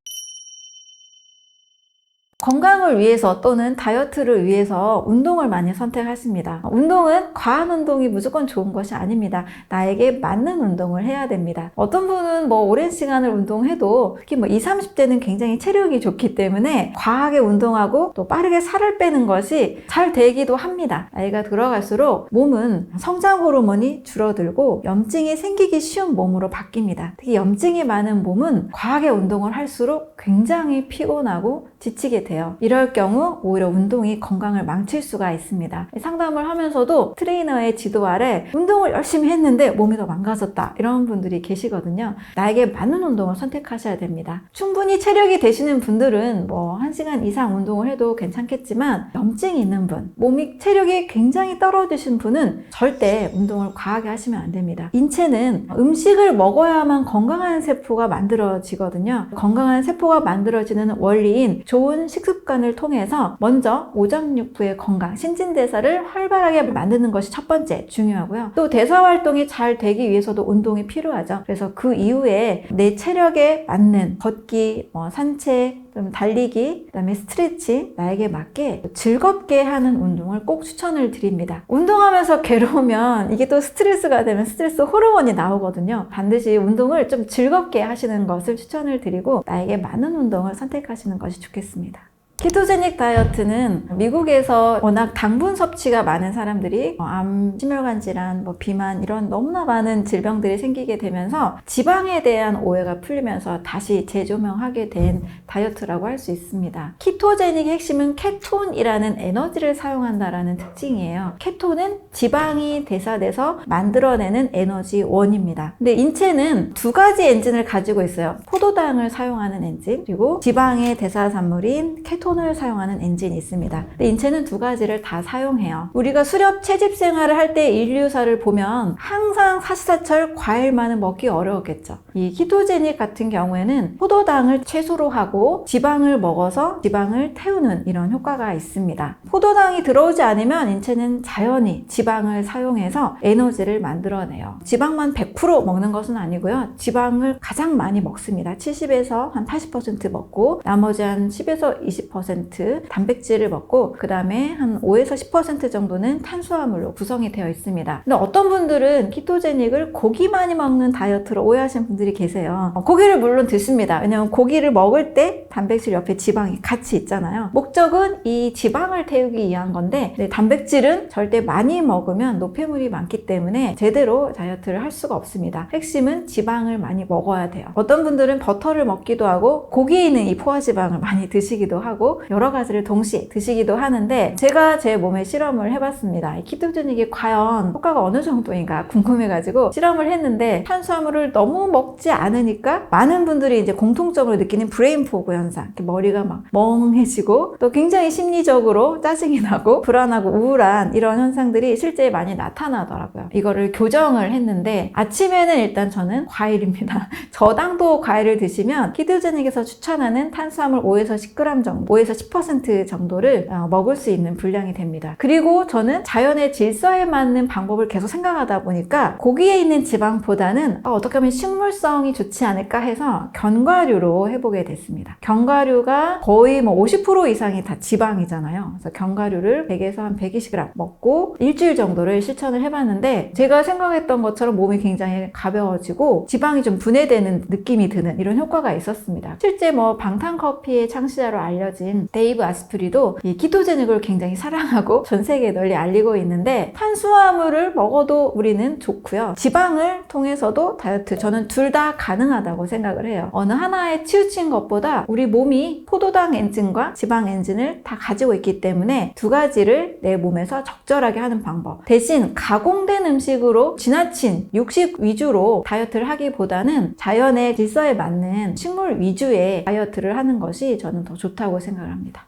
건강을 위해서 또는 다이어트를 위해서 운동을 많이 선택하십니다. 운동은 과한 운동이 무조건 좋은 것이 아닙니다. 나에게 맞는 운동을 해야 됩니다. 어떤 분은 오랜 시간을 운동해도 특히 20, 30대는 굉장히 체력이 좋기 때문에 과하게 운동하고 또 빠르게 살을 빼는 것이 잘 되기도 합니다. 나이가 들어갈수록 몸은 성장 호르몬이 줄어들고 염증이 생기기 쉬운 몸으로 바뀝니다. 특히 염증이 많은 몸은 과하게 운동을 할수록 굉장히 피곤하고 지치게 돼요. 이럴 경우 오히려 운동이 건강을 망칠 수가 있습니다. 상담을 하면서도 트레이너의 지도 아래 운동을 열심히 했는데 몸이 더 망가졌다, 이런 분들이 계시거든요. 나에게 맞는 운동을 선택하셔야 됩니다. 충분히 체력이 되시는 분들은 1시간 이상 운동을 해도 괜찮겠지만 염증이 있는 분, 몸이 체력이 굉장히 떨어지신 분은 절대 운동을 과하게 하시면 안 됩니다. 인체는 음식을 먹어야만 건강한 세포가 만들어지거든요. 건강한 세포가 만들어지는 원리인 좋은 식습관을 통해서 먼저 오장육부의 건강, 신진대사를 활발하게 만드는 것이 첫 번째 중요하고요. 또 대사활동이 잘 되기 위해서도 운동이 필요하죠. 그래서 그 이후에 내 체력에 맞는 걷기, 산책, 좀 달리기, 그다음에 스트레칭, 나에게 맞게 즐겁게 하는 운동을 꼭 추천을 드립니다. 운동하면서 괴로우면 이게 또 스트레스가 되면 스트레스 호르몬이 나오거든요. 반드시 운동을 좀 즐겁게 하시는 것을 추천을 드리고 나에게 맞는 운동을 선택하시는 것이 좋겠습니다. 키토제닉 다이어트는 미국에서 워낙 당분 섭취가 많은 사람들이 암, 심혈관 질환, 비만 이런 너무나 많은 질병들이 생기게 되면서 지방에 대한 오해가 풀리면서 다시 재조명하게 된 다이어트라고 할 수 있습니다. 키토제닉의 핵심은 케톤이라는 에너지를 사용한다라는 특징이에요. 케톤은 지방이 대사돼서 만들어내는 에너지 원입니다. 근데 인체는 두 가지 엔진을 가지고 있어요. 포도당을 사용하는 엔진, 그리고 지방의 대사산물인 케톤을 사용하는 엔진이 있습니다. 근데 인체는 두 가지를 다 사용해요. 우리가 수렵 채집 생활을 할 때 인류사를 보면 항상 사시사철 과일만은 먹기 어려웠겠죠. 이 키토제닉 같은 경우에는 포도당을 채소로 하고 지방을 먹어서 지방을 태우는 이런 효과가 있습니다. 포도당이 들어오지 않으면 인체는 자연히 지방을 사용해서 에너지를 만들어내요. 지방만 100% 먹는 것은 아니고요. 지방을 가장 많이 먹습니다. 70에서 한 80% 먹고 나머지 한 10에서 20% 단백질을 먹고 그 다음에 한 5에서 10% 정도는 탄수화물로 구성이 되어 있습니다. 근데 어떤 분들은 키토제닉을 고기 많이 먹는 다이어트로 오해하시는 분들이 계세요. 고기를 물론 드십니다. 왜냐하면 고기를 먹을 때 단백질 옆에 지방이 같이 있잖아요. 목적은 이 지방을 태우기 위한 건데 단백질은 절대 많이 먹으면 노폐물이 많기 때문에 제대로 다이어트를 할 수가 없습니다. 핵심은 지방을 많이 먹어야 돼요. 어떤 분들은 버터를 먹기도 하고 고기에 있는 이 포화지방을 많이 드시기도 하고 하고 여러 가지를 동시에 드시기도 하는데, 제가 제 몸에 실험을 해봤습니다. 이 키토제닉이 과연 효과가 어느 정도인가 궁금해가지고 실험을 했는데, 탄수화물을 너무 먹지 않으니까 많은 분들이 이제 공통적으로 느끼는 브레인 포그 현상, 머리가 막 멍해지고 또 굉장히 심리적으로 짜증이 나고 불안하고 우울한 이런 현상들이 실제 많이 나타나더라고요. 이거를 교정을 했는데, 아침에는 일단 저는 과일입니다. 저당도 과일을 드시면 키토제닉에서 추천하는 탄수화물 5에서 10g 정도, 5에서 10% 정도를 먹을 수 있는 분량이 됩니다. 그리고 저는 자연의 질서에 맞는 방법을 계속 생각하다 보니까 고기에 있는 지방보다는 어떻게 하면 식물성이 좋지 않을까 해서 견과류로 해보게 됐습니다. 견과류가 거의 50% 이상이 다 지방이잖아요. 그래서 견과류를 100에서 한 120g 먹고 일주일 정도를 실천을 해봤는데, 제가 생각했던 것처럼 몸이 굉장히 가벼워지고 지방이 좀 분해되는 느낌이 드는 이런 효과가 있었습니다. 실제 방탄커피의 창시자로 알려진 데이브 아스프리도 이 키토제닉을 굉장히 사랑하고 전 세계에 널리 알리고 있는데, 탄수화물을 먹어도 우리는 좋고요, 지방을 통해서도 다이어트, 저는 둘 다 가능하다고 생각을 해요. 어느 하나에 치우친 것보다 우리 몸이 포도당 엔진과 지방 엔진을 다 가지고 있기 때문에 두 가지를 내 몸에서 적절하게 하는 방법, 대신 가공된 음식으로 지나친 육식 위주로 다이어트를 하기보다는 자연의 질서에 맞는 식물 위주의 다이어트를 하는 것이 저는 더 좋다고 생각을 합니다.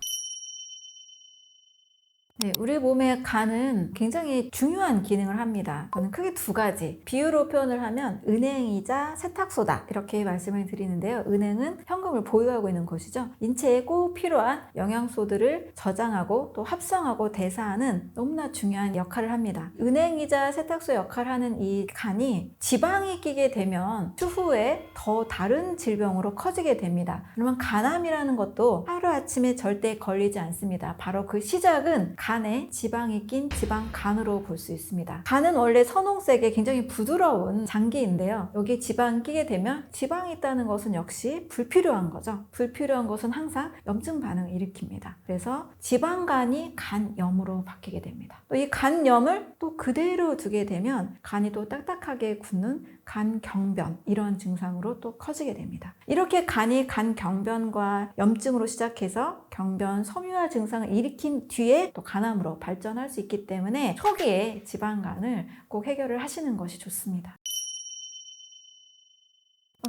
네, 우리 몸의 간은 굉장히 중요한 기능을 합니다. 저는 크게 두 가지, 비유로 표현을 하면 은행이자 세탁소다 이렇게 말씀을 드리는데요. 은행은 현금을 보유하고 있는 곳이죠. 인체에 꼭 필요한 영양소들을 저장하고 또 합성하고 대사하는 너무나 중요한 역할을 합니다. 은행이자 세탁소 역할을 하는 이 간이 지방이 끼게 되면 추후에 더 다른 질병으로 커지게 됩니다. 그러면 간암이라는 것도 하루아침에 절대 걸리지 않습니다. 바로 그 시작은 간에 지방이 낀 지방간으로 볼 수 있습니다. 간은 원래 선홍색의 굉장히 부드러운 장기인데요. 여기 지방이 끼게 되면, 지방이 있다는 것은 역시 불필요한 거죠. 불필요한 것은 항상 염증 반응을 일으킵니다. 그래서 지방간이 간염으로 바뀌게 됩니다. 또 이 간염을 또 그대로 두게 되면 간이 또 딱딱하게 굳는 간경변, 이런 증상으로 또 커지게 됩니다. 이렇게 간이 간경변과 염증으로 시작해서 경변 섬유화 증상을 일으킨 뒤에 또 간암으로 발전할 수 있기 때문에 초기에 지방간을 꼭 해결을 하시는 것이 좋습니다.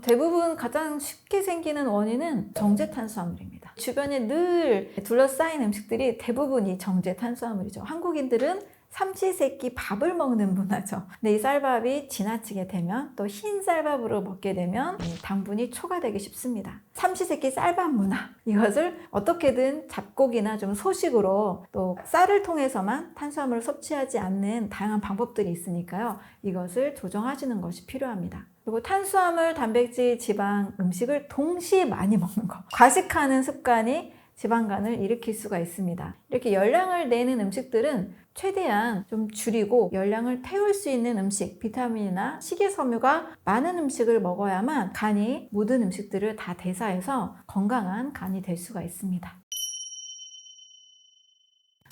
대부분 가장 쉽게 생기는 원인은 정제 탄수화물입니다. 주변에 늘 둘러싸인 음식들이 대부분 이 정제 탄수화물이죠. 한국인들은 삼시세끼 밥을 먹는 문화죠. 근데 이 쌀밥이 지나치게 되면, 또 흰 쌀밥으로 먹게 되면 당분이 초과되기 쉽습니다. 삼시세끼 쌀밥 문화, 이것을 어떻게든 잡곡이나 좀 소식으로, 또 쌀을 통해서만 탄수화물을 섭취하지 않는 다양한 방법들이 있으니까요, 이것을 조정하시는 것이 필요합니다. 그리고 탄수화물, 단백질, 지방 음식을 동시에 많이 먹는 것, 과식하는 습관이 지방간을 일으킬 수가 있습니다. 이렇게 열량을 내는 음식들은 최대한 좀 줄이고, 열량을 태울 수 있는 음식, 비타민이나 식이섬유가 많은 음식을 먹어야만 간이 모든 음식들을 다 대사해서 건강한 간이 될 수가 있습니다.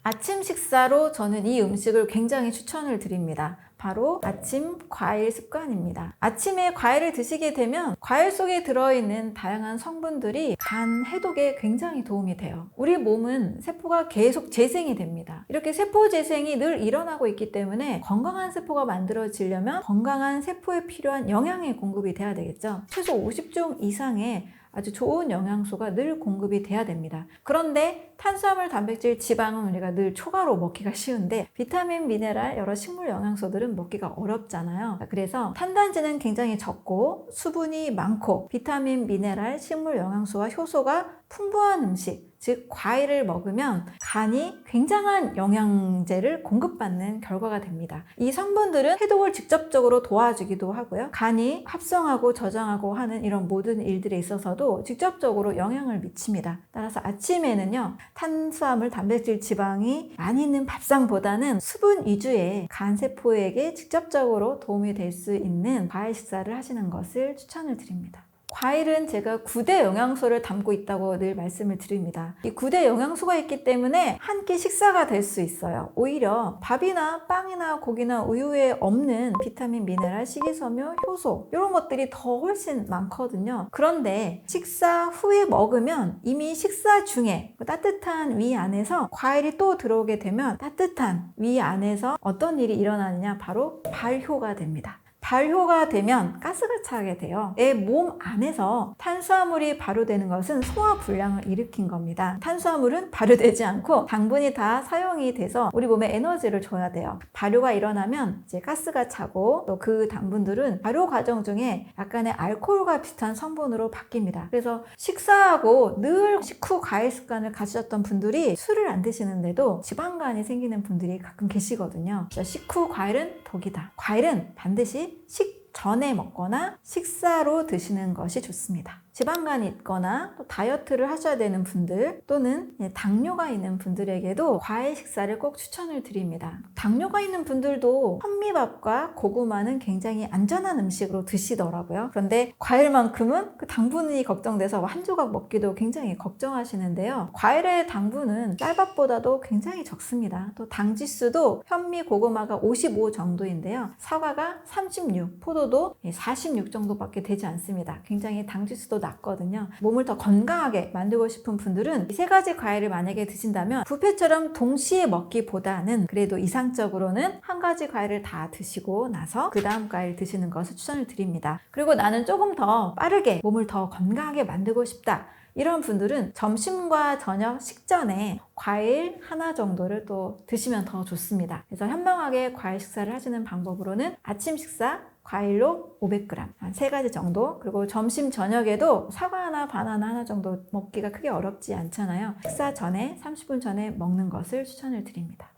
아침 식사로 저는 이 음식을 굉장히 추천을 드립니다. 바로 아침 과일 습관입니다. 아침에 과일을 드시게 되면 과일 속에 들어있는 다양한 성분들이 간 해독에 굉장히 도움이 돼요. 우리 몸은 세포가 계속 재생이 됩니다. 이렇게 세포 재생이 늘 일어나고 있기 때문에 건강한 세포가 만들어지려면 건강한 세포에 필요한 영양의 공급이 돼야 되겠죠. 최소 50종 이상의 아주 좋은 영양소가 늘 공급이 돼야 됩니다. 그런데 탄수화물, 단백질, 지방은 우리가 늘 초과로 먹기가 쉬운데, 비타민, 미네랄, 여러 식물 영양소들은 먹기가 어렵잖아요. 그래서 탄단지는 굉장히 적고 수분이 많고 비타민, 미네랄, 식물 영양소와 효소가 풍부한 음식, 즉 과일을 먹으면 간이 굉장한 영양제를 공급받는 결과가 됩니다. 이 성분들은 해독을 직접적으로 도와주기도 하고요, 간이 합성하고 저장하고 하는 이런 모든 일들에 있어서도 직접적으로 영향을 미칩니다. 따라서 아침에는요, 탄수화물, 단백질, 지방이 많이 있는 밥상보다는 수분 위주의 간세포에게 직접적으로 도움이 될 수 있는 과일 식사를 하시는 것을 추천을 드립니다. 과일은 제가 9대 영양소를 담고 있다고 늘 말씀을 드립니다. 이 9대 영양소가 있기 때문에 한 끼 식사가 될 수 있어요. 오히려 밥이나 빵이나 고기나 우유에 없는 비타민, 미네랄, 식이섬유, 효소 이런 것들이 더 훨씬 많거든요. 그런데 식사 후에 먹으면 이미 식사 중에 따뜻한 위 안에서 과일이 또 들어오게 되면 따뜻한 위 안에서 어떤 일이 일어나느냐, 바로 발효가 됩니다. 발효가 되면 가스가 차게 돼요. 내 몸 안에서 탄수화물이 발효되는 것은 소화 불량을 일으킨 겁니다. 탄수화물은 발효되지 않고 당분이 다 사용이 돼서 우리 몸에 에너지를 줘야 돼요. 발효가 일어나면 이제 가스가 차고 또 그 당분들은 발효 과정 중에 약간의 알코올과 비슷한 성분으로 바뀝니다. 그래서 식사하고 늘 식후 과일 습관을 가지셨던 분들이 술을 안 드시는데도 지방간이 생기는 분들이 가끔 계시거든요. 식후 과일은 독이다. 과일은 반드시 식전에 먹거나 식사로 드시는 것이 좋습니다. 지방간이 있거나 또 다이어트를 하셔야 되는 분들 또는 당뇨가 있는 분들에게도 과일 식사를 꼭 추천을 드립니다. 당뇨가 있는 분들도 현미밥과 고구마는 굉장히 안전한 음식으로 드시더라고요. 그런데 과일만큼은 그 당분이 걱정돼서 한 조각 먹기도 굉장히 걱정하시는데요. 과일의 당분은 쌀밥보다도 굉장히 적습니다. 또 당지수도 현미, 고구마가 55 정도인데요. 사과가 36, 포도도 46 정도밖에 되지 않습니다. 굉장히 당지수도 낮거든요. 몸을 더 건강하게 만들고 싶은 분들은 이 세 가지 과일을 만약에 드신다면 뷔페처럼 동시에 먹기보다는 그래도 이상적으로는 한 가지 과일을 다 드시고 나서 그 다음 과일 드시는 것을 추천을 드립니다. 그리고 나는 조금 더 빠르게 몸을 더 건강하게 만들고 싶다, 이런 분들은 점심과 저녁 식전에 과일 하나 정도를 또 드시면 더 좋습니다. 그래서 현명하게 과일 식사를 하시는 방법으로는 아침 식사 과일로 500g, 한 3가지 정도, 그리고 점심 저녁에도 사과 하나, 바나나 하나 정도 먹기가 크게 어렵지 않잖아요. 식사 전에 30분 전에 먹는 것을 추천을 드립니다.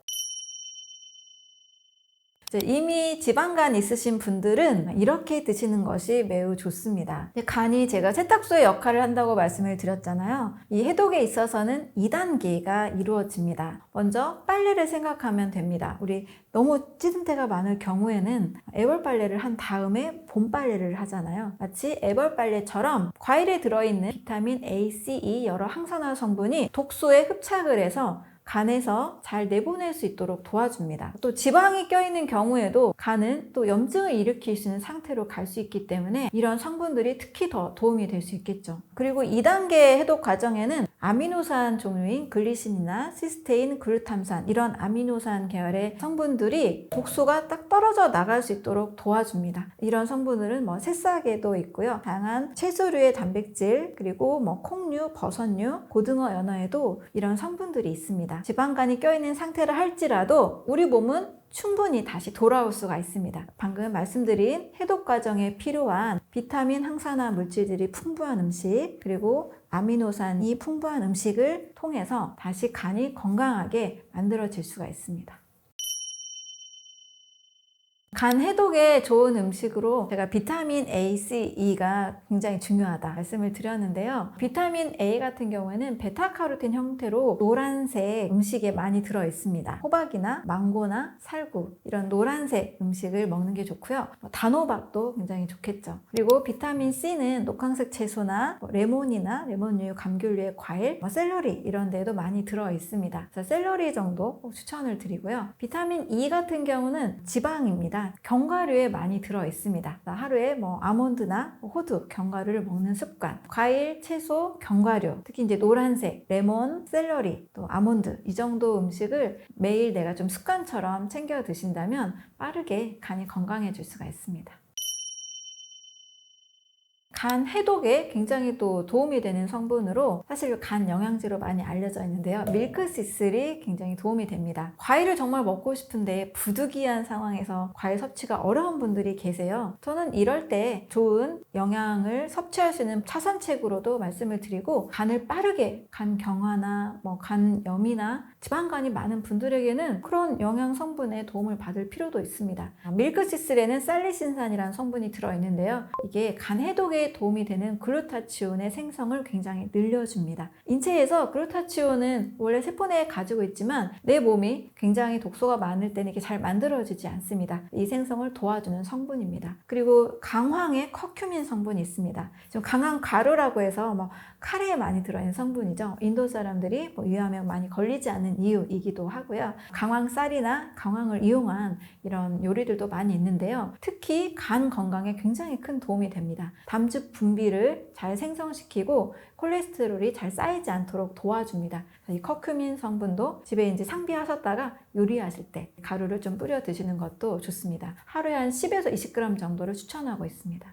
이미 지방간 있으신 분들은 이렇게 드시는 것이 매우 좋습니다. 간이 제가 세탁소의 역할을 한다고 말씀을 드렸잖아요. 이 해독에 있어서는 2단계가 이루어집니다. 먼저 빨래를 생각하면 됩니다. 우리 너무 찌든때가 많을 경우에는 애벌 빨래를 한 다음에 봄 빨래를 하잖아요. 마치 애벌 빨래처럼 과일에 들어있는 비타민 A, C, E 여러 항산화 성분이 독소에 흡착을 해서 간에서 잘 내보낼 수 있도록 도와줍니다. 또 지방이 껴있는 경우에도 간은 또 염증을 일으킬 수 있는 상태로 갈 수 있기 때문에 이런 성분들이 특히 더 도움이 될 수 있겠죠. 그리고 2단계 해독 과정에는 아미노산 종류인 글리신이나 시스테인, 글루탐산 이런 아미노산 계열의 성분들이 독소가 딱 떨어져 나갈 수 있도록 도와줍니다. 이런 성분들은 새싹에도 있고요. 다양한 채소류의 단백질, 그리고 콩류, 버섯류, 고등어, 연어에도 이런 성분들이 있습니다. 지방간이 껴있는 상태를 할지라도 우리 몸은 충분히 다시 돌아올 수가 있습니다. 방금 말씀드린 해독 과정에 필요한 비타민, 항산화 물질들이 풍부한 음식, 그리고 아미노산이 풍부한 음식을 통해서 다시 간이 건강하게 만들어질 수가 있습니다. 간 해독에 좋은 음식으로 제가 비타민 A, C, E가 굉장히 중요하다 말씀을 드렸는데요. 비타민 A 같은 경우에는 베타카로틴 형태로 노란색 음식에 많이 들어 있습니다. 호박이나 망고나 살구 이런 노란색 음식을 먹는 게 좋고요. 단호박도 굉장히 좋겠죠. 그리고 비타민 C는 녹황색 채소나 레몬이나 레몬류, 감귤류의 과일, 샐러리 이런 데도 많이 들어 있습니다. 그래서 샐러리 정도 꼭 추천을 드리고요. 비타민 E 같은 경우는 지방입니다. 견과류에 많이 들어 있습니다. 하루에 아몬드나 호두, 견과류를 먹는 습관, 과일, 채소, 견과류, 특히 이제 노란색, 레몬, 샐러리, 또 아몬드 이 정도 음식을 매일 내가 좀 습관처럼 챙겨 드신다면 빠르게 간이 건강해질 수가 있습니다. 간 해독에 굉장히 또 도움이 되는 성분으로 사실 간 영양제로 많이 알려져 있는데요. 밀크시슬이 굉장히 도움이 됩니다. 과일을 정말 먹고 싶은데 부득이한 상황에서 과일 섭취가 어려운 분들이 계세요. 저는 이럴 때 좋은 영양을 섭취할 수 있는 차선책으로도 말씀을 드리고, 간을 빠르게 간 경화나 간염이나 지방간이 많은 분들에게는 그런 영양 성분의 도움을 받을 필요도 있습니다. 밀크시슬에는 살리신산이라는 성분이 들어있는데요. 이게 간 해독에 회복에 도움이 되는 글루타치온의 생성을 굉장히 늘려줍니다. 인체에서 글루타치온은 원래 세포 내에 가지고 있지만 내 몸이 굉장히 독소가 많을 때는 이게 잘 만들어지지 않습니다. 이 생성을 도와주는 성분입니다. 그리고 강황에 커큐민 성분이 있습니다. 좀 강황 가루라고 해서 카레에 많이 들어있는 성분이죠. 인도 사람들이 위암에 많이 걸리지 않는 이유이기도 하고요. 강황쌀이나 강황을 이용한 이런 요리들도 많이 있는데요. 특히 간 건강에 굉장히 큰 도움이 됩니다. 담즙 분비를 잘 생성시키고 콜레스테롤이 잘 쌓이지 않도록 도와줍니다. 이 커큐민 성분도 집에 이제 상비하셨다가 요리하실 때 가루를 좀 뿌려 드시는 것도 좋습니다. 하루에 한 10에서 20g 정도를 추천하고 있습니다.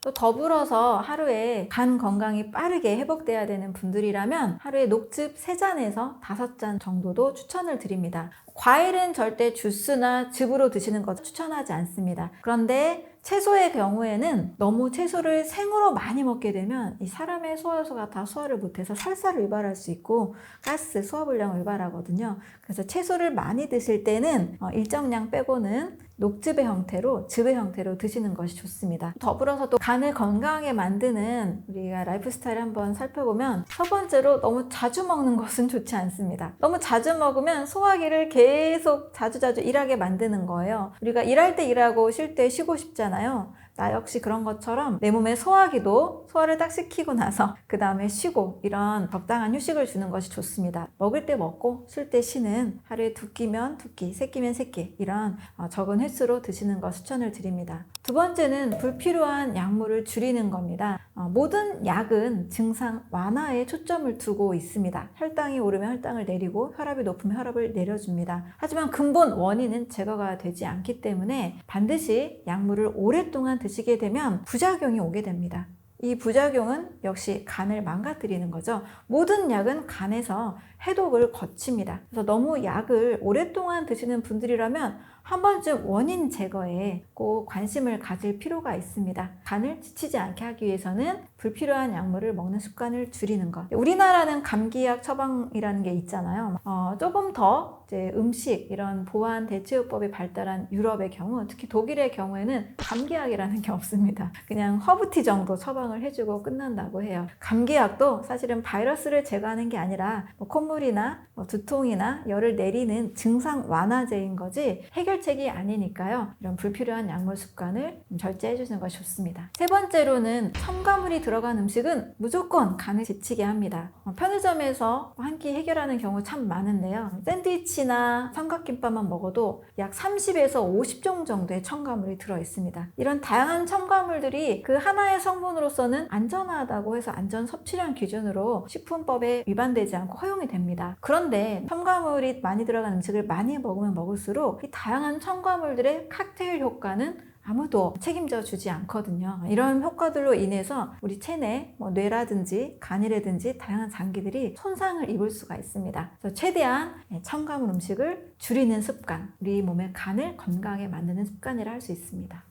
또 더불어서 하루에 간 건강이 빠르게 회복돼야 되는 분들이라면 하루에 녹즙 3잔에서 5잔 정도도 추천을 드립니다. 과일은 절대 주스나 즙으로 드시는 것 추천하지 않습니다. 그런데 채소의 경우에는 너무 채소를 생으로 많이 먹게 되면 이 사람의 소화효소가 다 소화를 못해서 설사를 유발할 수 있고 가스, 소화불량을 유발하거든요. 그래서 채소를 많이 드실 때는 일정량 빼고는 녹즙의 형태로, 즙의 형태로 드시는 것이 좋습니다. 더불어서 또 간을 건강하게 만드는 우리가 라이프 스타일을 한번 살펴보면 첫 번째로 너무 자주 먹는 것은 좋지 않습니다. 너무 자주 먹으면 소화기를 계속 자주자주 일하게 만드는 거예요. 우리가 일할 때 일하고 쉴 때 쉬고 싶잖아요. 나 역시 그런 것처럼 내 몸의 소화기도 소화를 딱 시키고 나서 그 다음에 쉬고 이런 적당한 휴식을 주는 것이 좋습니다. 먹을 때 먹고 쉴 때 쉬는 하루에 2끼면 2끼, 3끼면 3끼 이런 적은 횟수로 드시는 것 추천을 드립니다. 두 번째는 불필요한 약물을 줄이는 겁니다. 모든 약은 증상 완화에 초점을 두고 있습니다. 혈당이 오르면 혈당을 내리고 혈압이 높으면 혈압을 내려줍니다. 하지만 근본 원인은 제거가 되지 않기 때문에 반드시 약물을 오랫동안 드시게 되면 부작용이 오게 됩니다. 이 부작용은 역시 간을 망가뜨리는 거죠. 모든 약은 간에서 해독을 거칩니다. 그래서 너무 약을 오랫동안 드시는 분들이라면 한 번쯤 원인 제거에 꼭 관심을 가질 필요가 있습니다. 간을 지치지 않게 하기 위해서는 불필요한 약물을 먹는 습관을 줄이는 것. 우리나라는 감기약 처방이라는 게 있잖아요. 조금 더 이제 음식 이런 보완 대체요법이 발달한 유럽의 경우, 특히 독일의 경우에는 감기약이라는 게 없습니다. 그냥 허브티 정도 처방을 해주고 끝난다고 해요. 감기약도 사실은 바이러스를 제거하는 게 아니라 콧물이나 두통이나 열을 내리는 증상 완화제인 거지 해결책이 아니니까요. 이런 불필요한 약물 습관을 절제해 주시는 것이 좋습니다. 세 번째로는 첨가물이 들어간 음식은 무조건 간을 지치게 합니다. 편의점에서 한 끼 해결하는 경우 참 많은데요. 샌드위치나 삼각김밥만 먹어도 약 30에서 50종 정도의 첨가물이 들어 있습니다. 이런 다양한 첨가물들이 그 하나의 성분으로서는 안전하다고 해서 안전 섭취량 기준으로 식품법에 위반되지 않고 허용이 됩니다. 그런데 첨가물이 많이 들어간 음식을 많이 먹으면 먹을수록 이 다양한 첨가물들의 칵테일 효과는 아무도 책임져 주지 않거든요. 이런 효과들로 인해서 우리 체내 뇌라든지 간이라든지 다양한 장기들이 손상을 입을 수가 있습니다. 그래서 최대한 첨가물 음식을 줄이는 습관, 우리 몸의 간을 건강하게 만드는 습관이라 할 수 있습니다.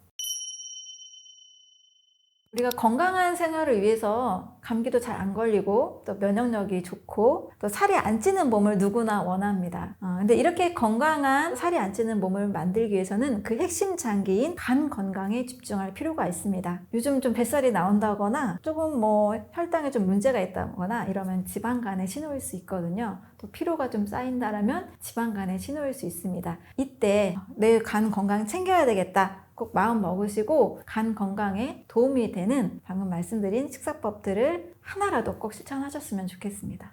우리가 건강한 생활을 위해서 감기도 잘 안 걸리고 또 면역력이 좋고 또 살이 안 찌는 몸을 누구나 원합니다. 근데 이렇게 건강한 살이 안 찌는 몸을 만들기 위해서는 그 핵심 장기인 간 건강에 집중할 필요가 있습니다. 요즘 좀 뱃살이 나온다거나 조금 혈당에 좀 문제가 있다거나 이러면 지방간의 신호일 수 있거든요. 또 피로가 좀 쌓인다라면 지방간의 신호일 수 있습니다. 이때 내 간 건강 챙겨야 되겠다. 꼭 마음 먹으시고 간 건강에 도움이 되는 방금 말씀드린 식사법들을 하나라도 꼭 실천하셨으면 좋겠습니다.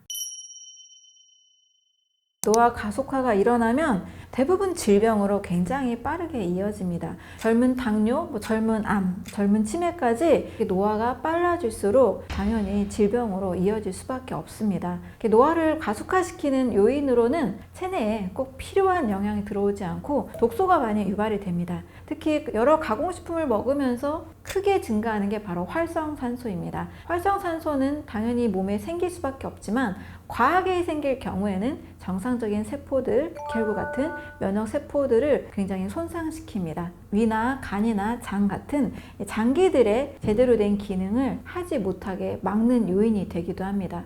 노화 가속화가 일어나면 대부분 질병으로 굉장히 빠르게 이어집니다. 젊은 당뇨, 젊은 암, 젊은 치매까지 노화가 빨라질수록 당연히 질병으로 이어질 수밖에 없습니다. 노화를 가속화시키는 요인으로는 체내에 꼭 필요한 영양이 들어오지 않고 독소가 많이 유발이 됩니다. 특히 여러 가공식품을 먹으면서 크게 증가하는 게 바로 활성산소입니다. 활성산소는 당연히 몸에 생길 수밖에 없지만 과하게 생길 경우에는 정상적인 세포들, 혈구 같은 면역 세포들을 굉장히 손상시킵니다. 위나 간이나 장 같은 장기들의 제대로 된 기능을 하지 못하게 막는 요인이 되기도 합니다.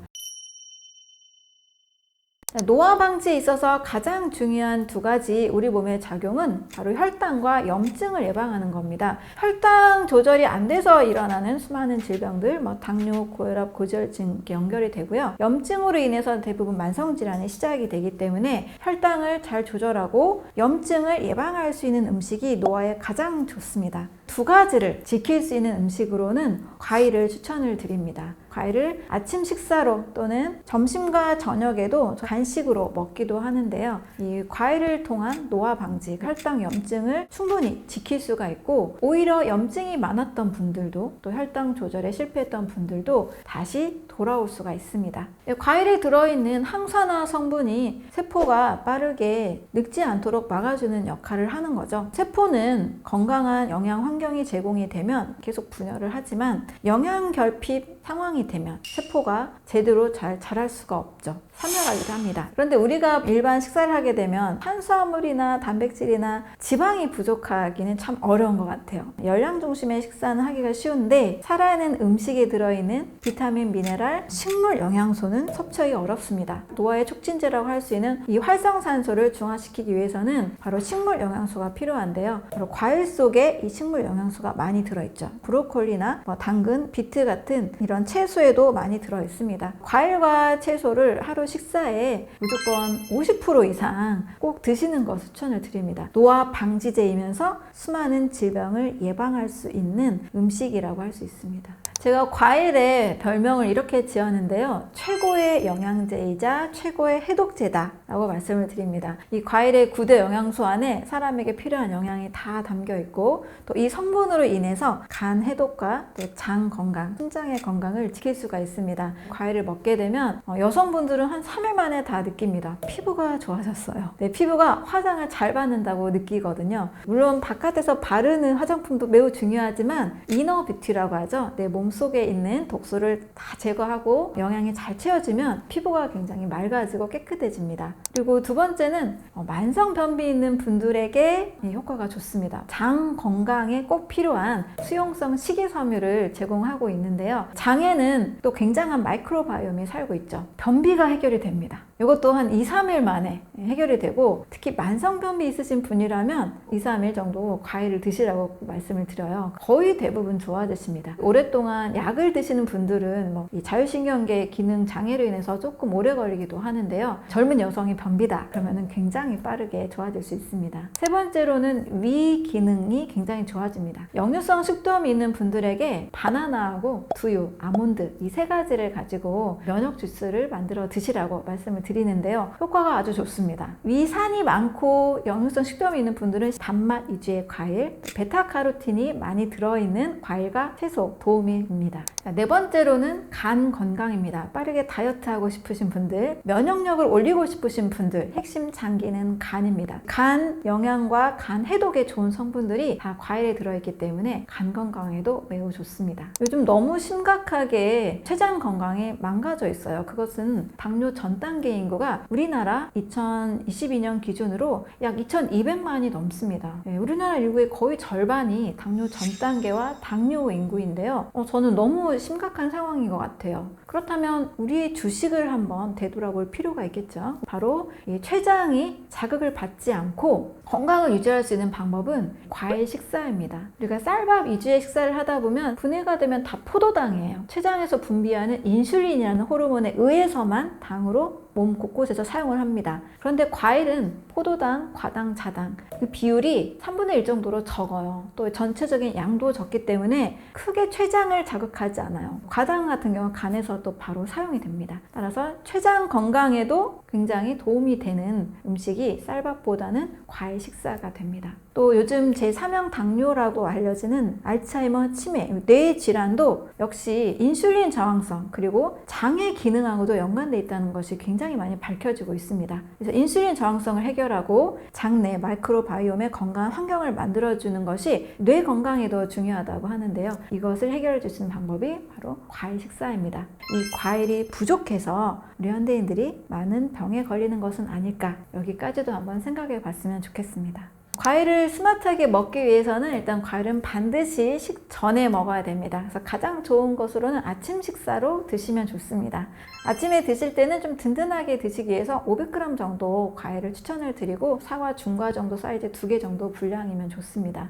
노화 방지에 있어서 가장 중요한 두 가지 우리 몸의 작용은 바로 혈당과 염증을 예방하는 겁니다. 혈당 조절이 안 돼서 일어나는 수많은 질병들, 당뇨, 고혈압, 고지혈증 이렇게 연결이 되고요. 염증으로 인해서 대부분 만성질환이 시작이 되기 때문에 혈당을 잘 조절하고 염증을 예방할 수 있는 음식이 노화에 가장 좋습니다. 두 가지를 지킬 수 있는 음식으로는 과일을 추천을 드립니다. 과일을 아침 식사로 또는 점심과 저녁에도 간식으로 먹기도 하는데요. 이 과일을 통한 노화 방지, 혈당 염증을 충분히 지킬 수가 있고, 오히려 염증이 많았던 분들도 또 혈당 조절에 실패했던 분들도 다시 돌아올 수가 있습니다. 과일에 들어있는 항산화 성분이 세포가 빠르게 늙지 않도록 막아주는 역할을 하는 거죠. 세포는 건강한 영양 환경이 제공이 되면 계속 분열을 하지만 영양 결핍 상황이 되면 세포가 제대로 잘 자랄 수가 없죠. 섬멸하기도 합니다. 그런데 우리가 일반 식사를 하게 되면 탄수화물이나 단백질이나 지방이 부족하기는 참 어려운 것 같아요. 열량 중심의 식사는 하기가 쉬운데 살아있는 음식에 들어있는 비타민, 미네랄, 식물 영양소는 섭취하기 어렵습니다. 노화의 촉진제라고 할 수 있는 이 활성산소를 중화시키기 위해서는 바로 식물 영양소가 필요한데요. 바로 과일 속에 이 식물 영양소가 많이 들어있죠. 브로콜리나 당근, 비트 같은 이런 채소에도 많이 들어있습니다. 과일과 채소를 하루 식사에 무조건 50% 이상 꼭 드시는 것 추천을 드립니다. 노화 방지제이면서 수많은 질병을 예방할 수 있는 음식이라고 할 수 있습니다. 제가 과일에 별명을 이렇게 지었는데요. 최고의 영양제이자 최고의 해독제다 라고 말씀을 드립니다. 이 과일의 9대 영양소 안에 사람에게 필요한 영양이 다 담겨 있고, 또 이 성분으로 인해서 간 해독과 또 장 건강, 심장의 건강을 지킬 수가 있습니다. 과일을 먹게 되면 여성분들은 한 3일 만에 다 느낍니다. 피부가 좋아졌어요. 내 피부가 화장을 잘 받는다고 느끼거든요. 물론 바깥에서 바르는 화장품도 매우 중요하지만 이너 뷰티라고 하죠. 내 몸 속에 있는 독소를 다 제거하고 영양이 잘 채워지면 피부가 굉장히 맑아지고 깨끗해집니다. 그리고 두 번째는 만성 변비 있는 분들에게 효과가 좋습니다. 장 건강에 꼭 필요한 수용성 식이섬유를 제공하고 있는데요. 장에는 또 굉장한 마이크로바이옴이 살고 있죠. 변비가 해결이 됩니다. 이것도 한 2-3일 만에 해결이 되고, 특히 만성변비 있으신 분이라면 2-3일 정도 과일을 드시라고 말씀을 드려요. 거의 대부분 좋아지십니다. 오랫동안 약을 드시는 분들은 이 자율신경계 기능 장애로 인해서 조금 오래 걸리기도 하는데요. 젊은 여성이 변비다 그러면 굉장히 빠르게 좋아질 수 있습니다. 세 번째로는 위 기능이 굉장히 좋아집니다. 역류성 식도염이 있는 분들에게 바나나하고 두유, 아몬드 이 세 가지를 가지고 면역 주스를 만들어 드시라고 말씀을 드리는데요. 효과가 아주 좋습니다. 위산이 많고 역류성 식도염이 있는 분들은 단맛 위주의 과일, 베타카로틴이 많이 들어있는 과일과 채소 도움이 됩니다. 네 번째로는 간 건강입니다. 빠르게 다이어트하고 싶으신 분들, 면역력을 올리고 싶으신 분들, 핵심 장기는 간입니다. 간 영양과 간 해독에 좋은 성분들이 다 과일에 들어있기 때문에 간 건강에도 매우 좋습니다. 요즘 너무 심각하게 췌장 건강이 망가져 있어요. 그것은 당뇨 전 단계 인구가 우리나라 2022년 기준으로 약 2200만이 넘습니다. 우리나라 인구의 거의 절반이 당뇨 전 단계와 당뇨 인구인데요. 저는 너무 심각한 상황인 것 같아요. 그렇다면 우리의 주식을 한번 되돌아볼 필요가 있겠죠. 바로 이 췌장이 자극을 받지 않고 건강을 유지할 수 있는 방법은 과일 식사입니다. 우리가 쌀밥 위주의 식사를 하다 보면 분해가 되면 다 포도당이에요. 췌장에서 분비하는 인슐린이라는 호르몬에 의해서만 당으로 몸 곳곳에서 사용을 합니다. 그런데 과일은 포도당, 과당, 자당 그 비율이 3분의 1 정도로 적어요. 또 전체적인 양도 적기 때문에 크게 췌장을 자극하지 않아요. 과당 같은 경우는 간에서 또 바로 사용이 됩니다. 따라서 췌장 건강에도 굉장히 도움이 되는 음식이 쌀밥보다는 과일 식사가 됩니다. 또 요즘 제3형 당뇨라고 알려지는 알츠하이머 치매, 뇌 질환도 역시 인슐린 저항성 그리고 장의 기능하고도 연관되어 있다는 것이 굉장히 많이 밝혀지고 있습니다. 그래서 인슐린 저항성을 해결하고 장내 마이크로바이옴의 건강한 환경을 만들어주는 것이 뇌 건강에도 중요하다고 하는데요. 이것을 해결해 줄 수 있는 방법이 바로 과일 식사입니다. 이 과일이 부족해서 우리 현대인들이 많은 병에 걸리는 것은 아닐까, 여기까지도 한번 생각해 봤으면 좋겠습니다. 과일을 스마트하게 먹기 위해서는 일단 과일은 반드시 식전에 먹어야 됩니다. 그래서 가장 좋은 것으로는 아침 식사로 드시면 좋습니다. 아침에 드실 때는 좀 든든하게 드시기 위해서 500g 정도 과일을 추천을 드리고 사과 중과 정도 사이즈 2개 정도 분량이면 좋습니다.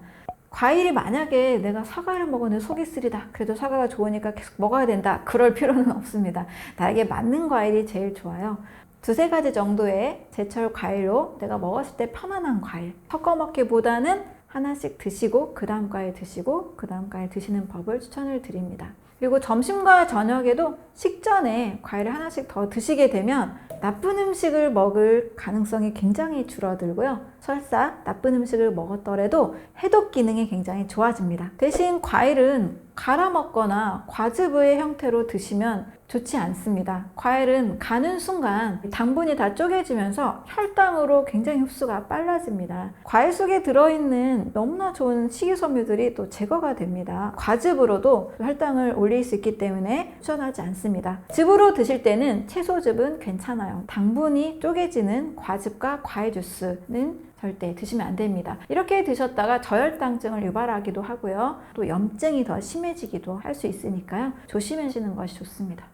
과일이 만약에 내가 사과를 먹었는데 속이 쓰리다, 그래도 사과가 좋으니까 계속 먹어야 된다, 그럴 필요는 없습니다. 나에게 맞는 과일이 제일 좋아요. 2-3가지 정도의 제철 과일로 내가 먹었을 때 편안한 과일, 섞어 먹기보다는 하나씩 드시고 그 다음 과일 드시고 그 다음 과일 드시는 법을 추천을 드립니다. 그리고 점심과 저녁에도 식전에 과일을 하나씩 더 드시게 되면 나쁜 음식을 먹을 가능성이 굉장히 줄어들고요. 설사 나쁜 음식을 먹었더라도 해독 기능이 굉장히 좋아집니다. 대신 과일은 갈아 먹거나 과즙의 형태로 드시면 좋지 않습니다. 과일은 가는 순간 당분이 다 쪼개지면서 혈당으로 굉장히 흡수가 빨라집니다. 과일 속에 들어있는 너무나 좋은 식이섬유들이 또 제거가 됩니다. 과즙으로도 혈당을 올릴 수 있기 때문에 추천하지 않습니다. 즙으로 드실 때는 채소즙은 괜찮아요. 당분이 쪼개지는 과즙과 과일 주스는 절대 드시면 안 됩니다. 이렇게 드셨다가 저혈당증을 유발하기도 하고요. 또 염증이 더 심해지기도 할 수 있으니까요. 조심하시는 것이 좋습니다.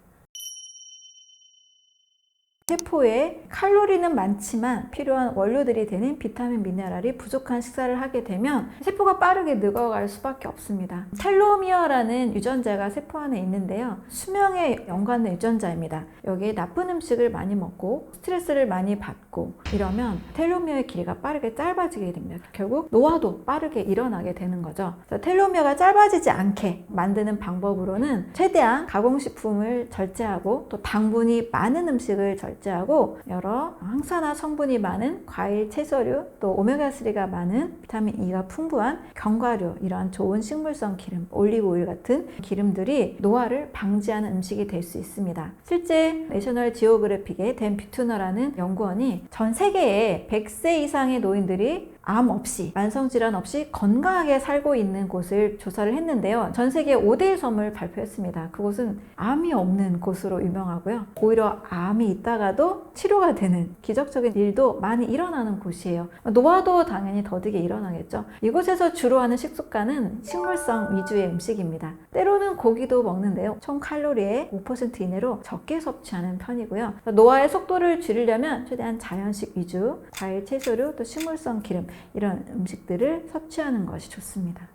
세포에 칼로리는 많지만 필요한 원료들이 되는 비타민, 미네랄이 부족한 식사를 하게 되면 세포가 빠르게 늙어갈 수밖에 없습니다. 텔로미어라는 유전자가 세포 안에 있는데요. 수명에 연관된 유전자입니다. 여기에 나쁜 음식을 많이 먹고 스트레스를 많이 받고 이러면 텔로미어의 길이가 빠르게 짧아지게 됩니다. 결국 노화도 빠르게 일어나게 되는 거죠. 그래서 텔로미어가 짧아지지 않게 만드는 방법으로는 최대한 가공식품을 절제하고 또 당분이 많은 음식을 절제하고 여러 항산화 성분이 많은 과일, 채소류, 또 오메가3가 많은 비타민 E가 풍부한 견과류, 이러한 좋은 식물성 기름, 올리브 오일 같은 기름들이 노화를 방지하는 음식이 될 수 있습니다. 실제 내셔널 지오그래픽의 댄 비투너라는 연구원이 전 세계에 100세 이상의 노인들이 암 없이, 만성질환 없이 건강하게 살고 있는 곳을 조사를 했는데요. 전 세계 5대 섬을 발표했습니다. 그곳은 암이 없는 곳으로 유명하고요. 오히려 암이 있다가도 치료가 되는 기적적인 일도 많이 일어나는 곳이에요. 노화도 당연히 더디게 일어나겠죠. 이곳에서 주로 하는 식습관은 식물성 위주의 음식입니다. 때로는 고기도 먹는데요. 총 칼로리의 5% 이내로 적게 섭취하는 편이고요. 노화의 속도를 줄이려면 최대한 자연식 위주, 과일, 채소류, 또 식물성 기름, 이런 음식들을 섭취하는 것이 좋습니다.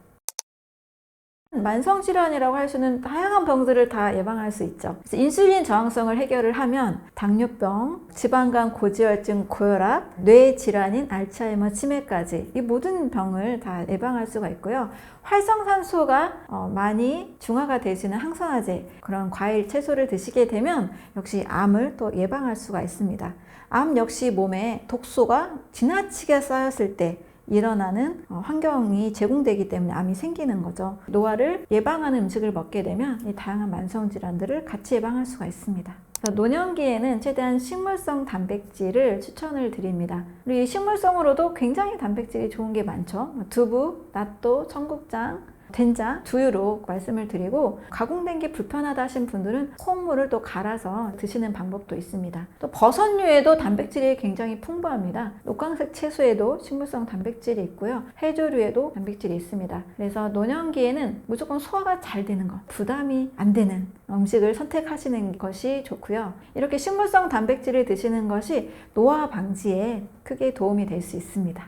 만성질환이라고 할 수는 다양한 병들을 다 예방할 수 있죠. 그래서 인슐린 저항성을 해결을 하면 당뇨병, 지방간 고지혈증, 고혈압, 뇌질환인 알츠하이머, 치매까지 이 모든 병을 다 예방할 수가 있고요. 활성산소가 많이 중화가 되시는 항산화제, 그런 과일, 채소를 드시게 되면 역시 암을 또 예방할 수가 있습니다. 암 역시 몸에 독소가 지나치게 쌓였을 때 일어나는 환경이 제공되기 때문에 암이 생기는 거죠. 노화를 예방하는 음식을 먹게 되면 이 다양한 만성질환들을 같이 예방할 수가 있습니다. 노년기에는 최대한 식물성 단백질을 추천을 드립니다. 그리고 이 식물성으로도 굉장히 단백질이 좋은 게 많죠. 두부, 낫또, 청국장, 된장, 두유로 말씀을 드리고, 가공된 게 불편하다 하신 분들은 콩물을 또 갈아서 드시는 방법도 있습니다. 또 버섯류에도 단백질이 굉장히 풍부합니다. 녹광색 채소에도 식물성 단백질이 있고요. 해조류에도 단백질이 있습니다. 그래서 노년기에는 무조건 소화가 잘 되는 것, 부담이 안 되는 음식을 선택하시는 것이 좋고요. 이렇게 식물성 단백질을 드시는 것이 노화 방지에 크게 도움이 될 수 있습니다.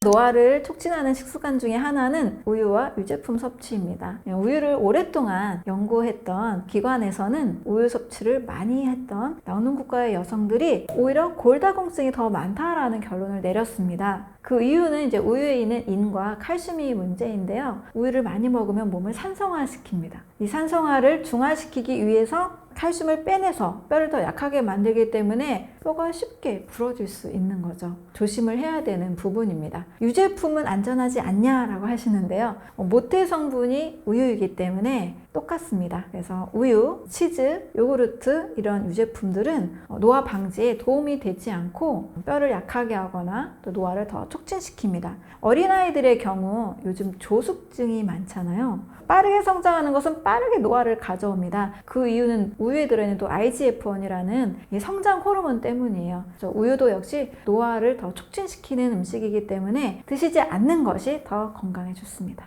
노화를 촉진하는 식습관 중에 하나는 우유와 유제품 섭취입니다. 우유를 오랫동안 연구했던 기관에서는 우유 섭취를 많이 했던 영농국가의 여성들이 오히려 골다공증이 더 많다라는 결론을 내렸습니다. 그 이유는 이제 우유에 있는 인과 칼슘이 문제인데요. 우유를 많이 먹으면 몸을 산성화시킵니다. 이 산성화를 중화시키기 위해서 칼슘을 빼내서 뼈를 더 약하게 만들기 때문에 뼈가 쉽게 부러질 수 있는 거죠. 조심을 해야 되는 부분입니다. 유제품은 안전하지 않냐라고 하시는데요. 모태 성분이 우유이기 때문에 똑같습니다. 그래서 우유, 치즈, 요구르트 이런 유제품들은 노화 방지에 도움이 되지 않고 뼈를 약하게 하거나 또 노화를 더 촉진시킵니다. 어린아이들의 경우 요즘 조숙증이 많잖아요. 빠르게 성장하는 것은 빠르게 노화를 가져옵니다. 그 이유는 우유에 들어있는 또 IGF-1이라는 이 성장 호르몬 때문이에요. 그래서 우유도 역시 노화를 더 촉진시키는 음식이기 때문에 드시지 않는 것이 더 건강에 좋습니다.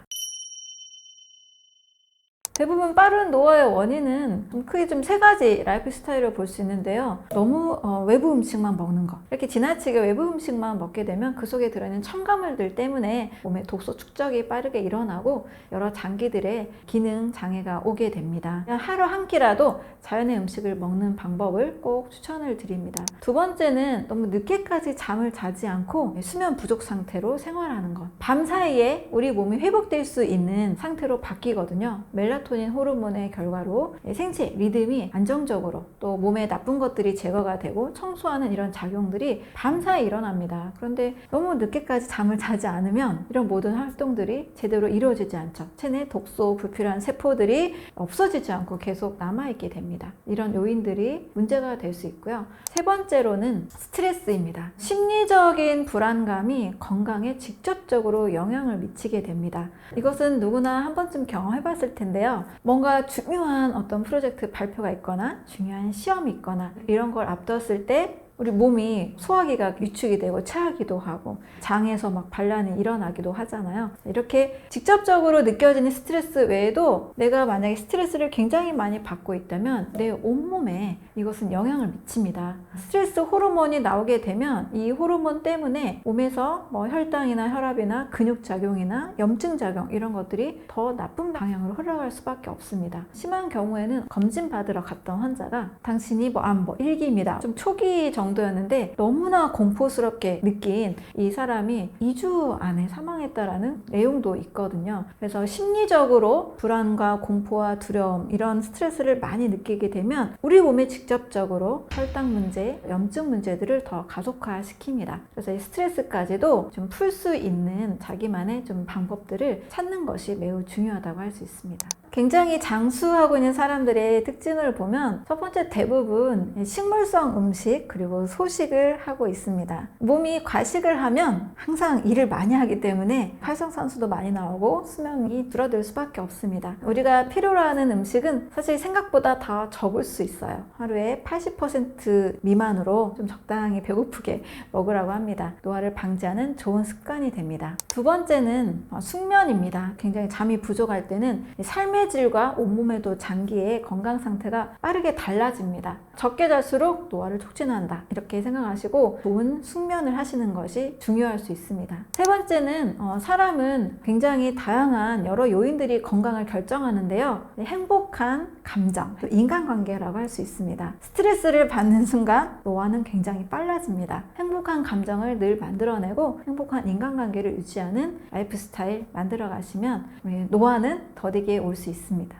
대부분 빠른 노화의 원인은 크게 좀 3가지 라이프 스타일을 볼 수 있는데요. 너무 외부 음식만 먹는 것. 이렇게 지나치게 외부 음식만 먹게 되면 그 속에 들어있는 첨가물들 때문에 몸에 독소 축적이 빠르게 일어나고 여러 장기들의 기능 장애가 오게 됩니다. 그냥 하루 한 끼라도 자연의 음식을 먹는 방법을 꼭 추천을 드립니다. 두 번째는 너무 늦게까지 잠을 자지 않고 수면 부족 상태로 생활하는 것. 밤 사이에 우리 몸이 회복될 수 있는 상태로 바뀌거든요. 멜라토닌 호르몬의 결과로 생체 리듬이 안정적으로 또 몸에 나쁜 것들이 제거가 되고 청소하는 이런 작용들이 밤사이 일어납니다. 그런데 너무 늦게까지 잠을 자지 않으면 이런 모든 활동들이 제대로 이루어지지 않죠. 체내 독소, 불필요한 세포들이 없어지지 않고 계속 남아있게 됩니다. 이런 요인들이 문제가 될 수 있고요. 세 번째로는 스트레스입니다. 심리적인 불안감이 건강에 직접적으로 영향을 미치게 됩니다. 이것은 누구나 한 번쯤 경험해 봤을 텐데요. 뭔가 중요한 어떤 프로젝트 발표가 있거나 중요한 시험이 있거나 이런 걸 앞뒀을 때 우리 몸이 소화기가 위축이 되고 체하기도 하고 장에서 막 반란이 일어나기도 하잖아요. 이렇게 직접적으로 느껴지는 스트레스 외에도 내가 만약에 스트레스를 굉장히 많이 받고 있다면 내 온몸에 이것은 영향을 미칩니다. 스트레스 호르몬이 나오게 되면 이 호르몬 때문에 몸에서 혈당이나 혈압이나 근육작용이나 염증작용 이런 것들이 더 나쁜 방향으로 흘러갈 수밖에 없습니다. 심한 경우에는 검진 받으러 갔던 환자가 당신이 암 1기입니다. 좀 초기 정도였는데 너무나 공포스럽게 느낀 이 사람이 2주 안에 사망했다라는 내용도 있거든요. 그래서 심리적으로 불안과 공포와 두려움 이런 스트레스를 많이 느끼게 되면 우리 몸에 직접적으로 혈당 문제, 염증 문제들을 더 가속화시킵니다. 그래서 이 스트레스까지도 좀 풀 수 있는 자기만의 좀 방법들을 찾는 것이 매우 중요하다고 할 수 있습니다. 굉장히 장수하고 있는 사람들의 특징을 보면 첫 번째 대부분 식물성 음식 그리고 소식을 하고 있습니다. 몸이 과식을 하면 항상 일을 많이 하기 때문에 활성산소도 많이 나오고 수명이 줄어들 수밖에 없습니다. 우리가 필요로 하는 음식은 사실 생각보다 더 적을 수 있어요. 하루에 80% 미만으로 좀 적당히 배고프게 먹으라고 합니다. 노화를 방지하는 좋은 습관이 됩니다. 두 번째는 숙면입니다. 굉장히 잠이 부족할 때는 삶의 질과 온몸에도 장기의 건강 상태가 빠르게 달라집니다. 적게 잘수록 노화를 촉진한다 이렇게 생각하시고 좋은 숙면을 하시는 것이 중요할 수 있습니다. 세 번째는 사람은 굉장히 다양한 여러 요인들이 건강을 결정하는데요. 행복한 감정, 인간관계라고 할 수 있습니다. 스트레스를 받는 순간 노화는 굉장히 빨라집니다. 행복한 감정을 늘 만들어내고 행복한 인간관계를 유지하는 라이프 스타일 만들어 가시면 노화는 더디게 올 수 있습니다.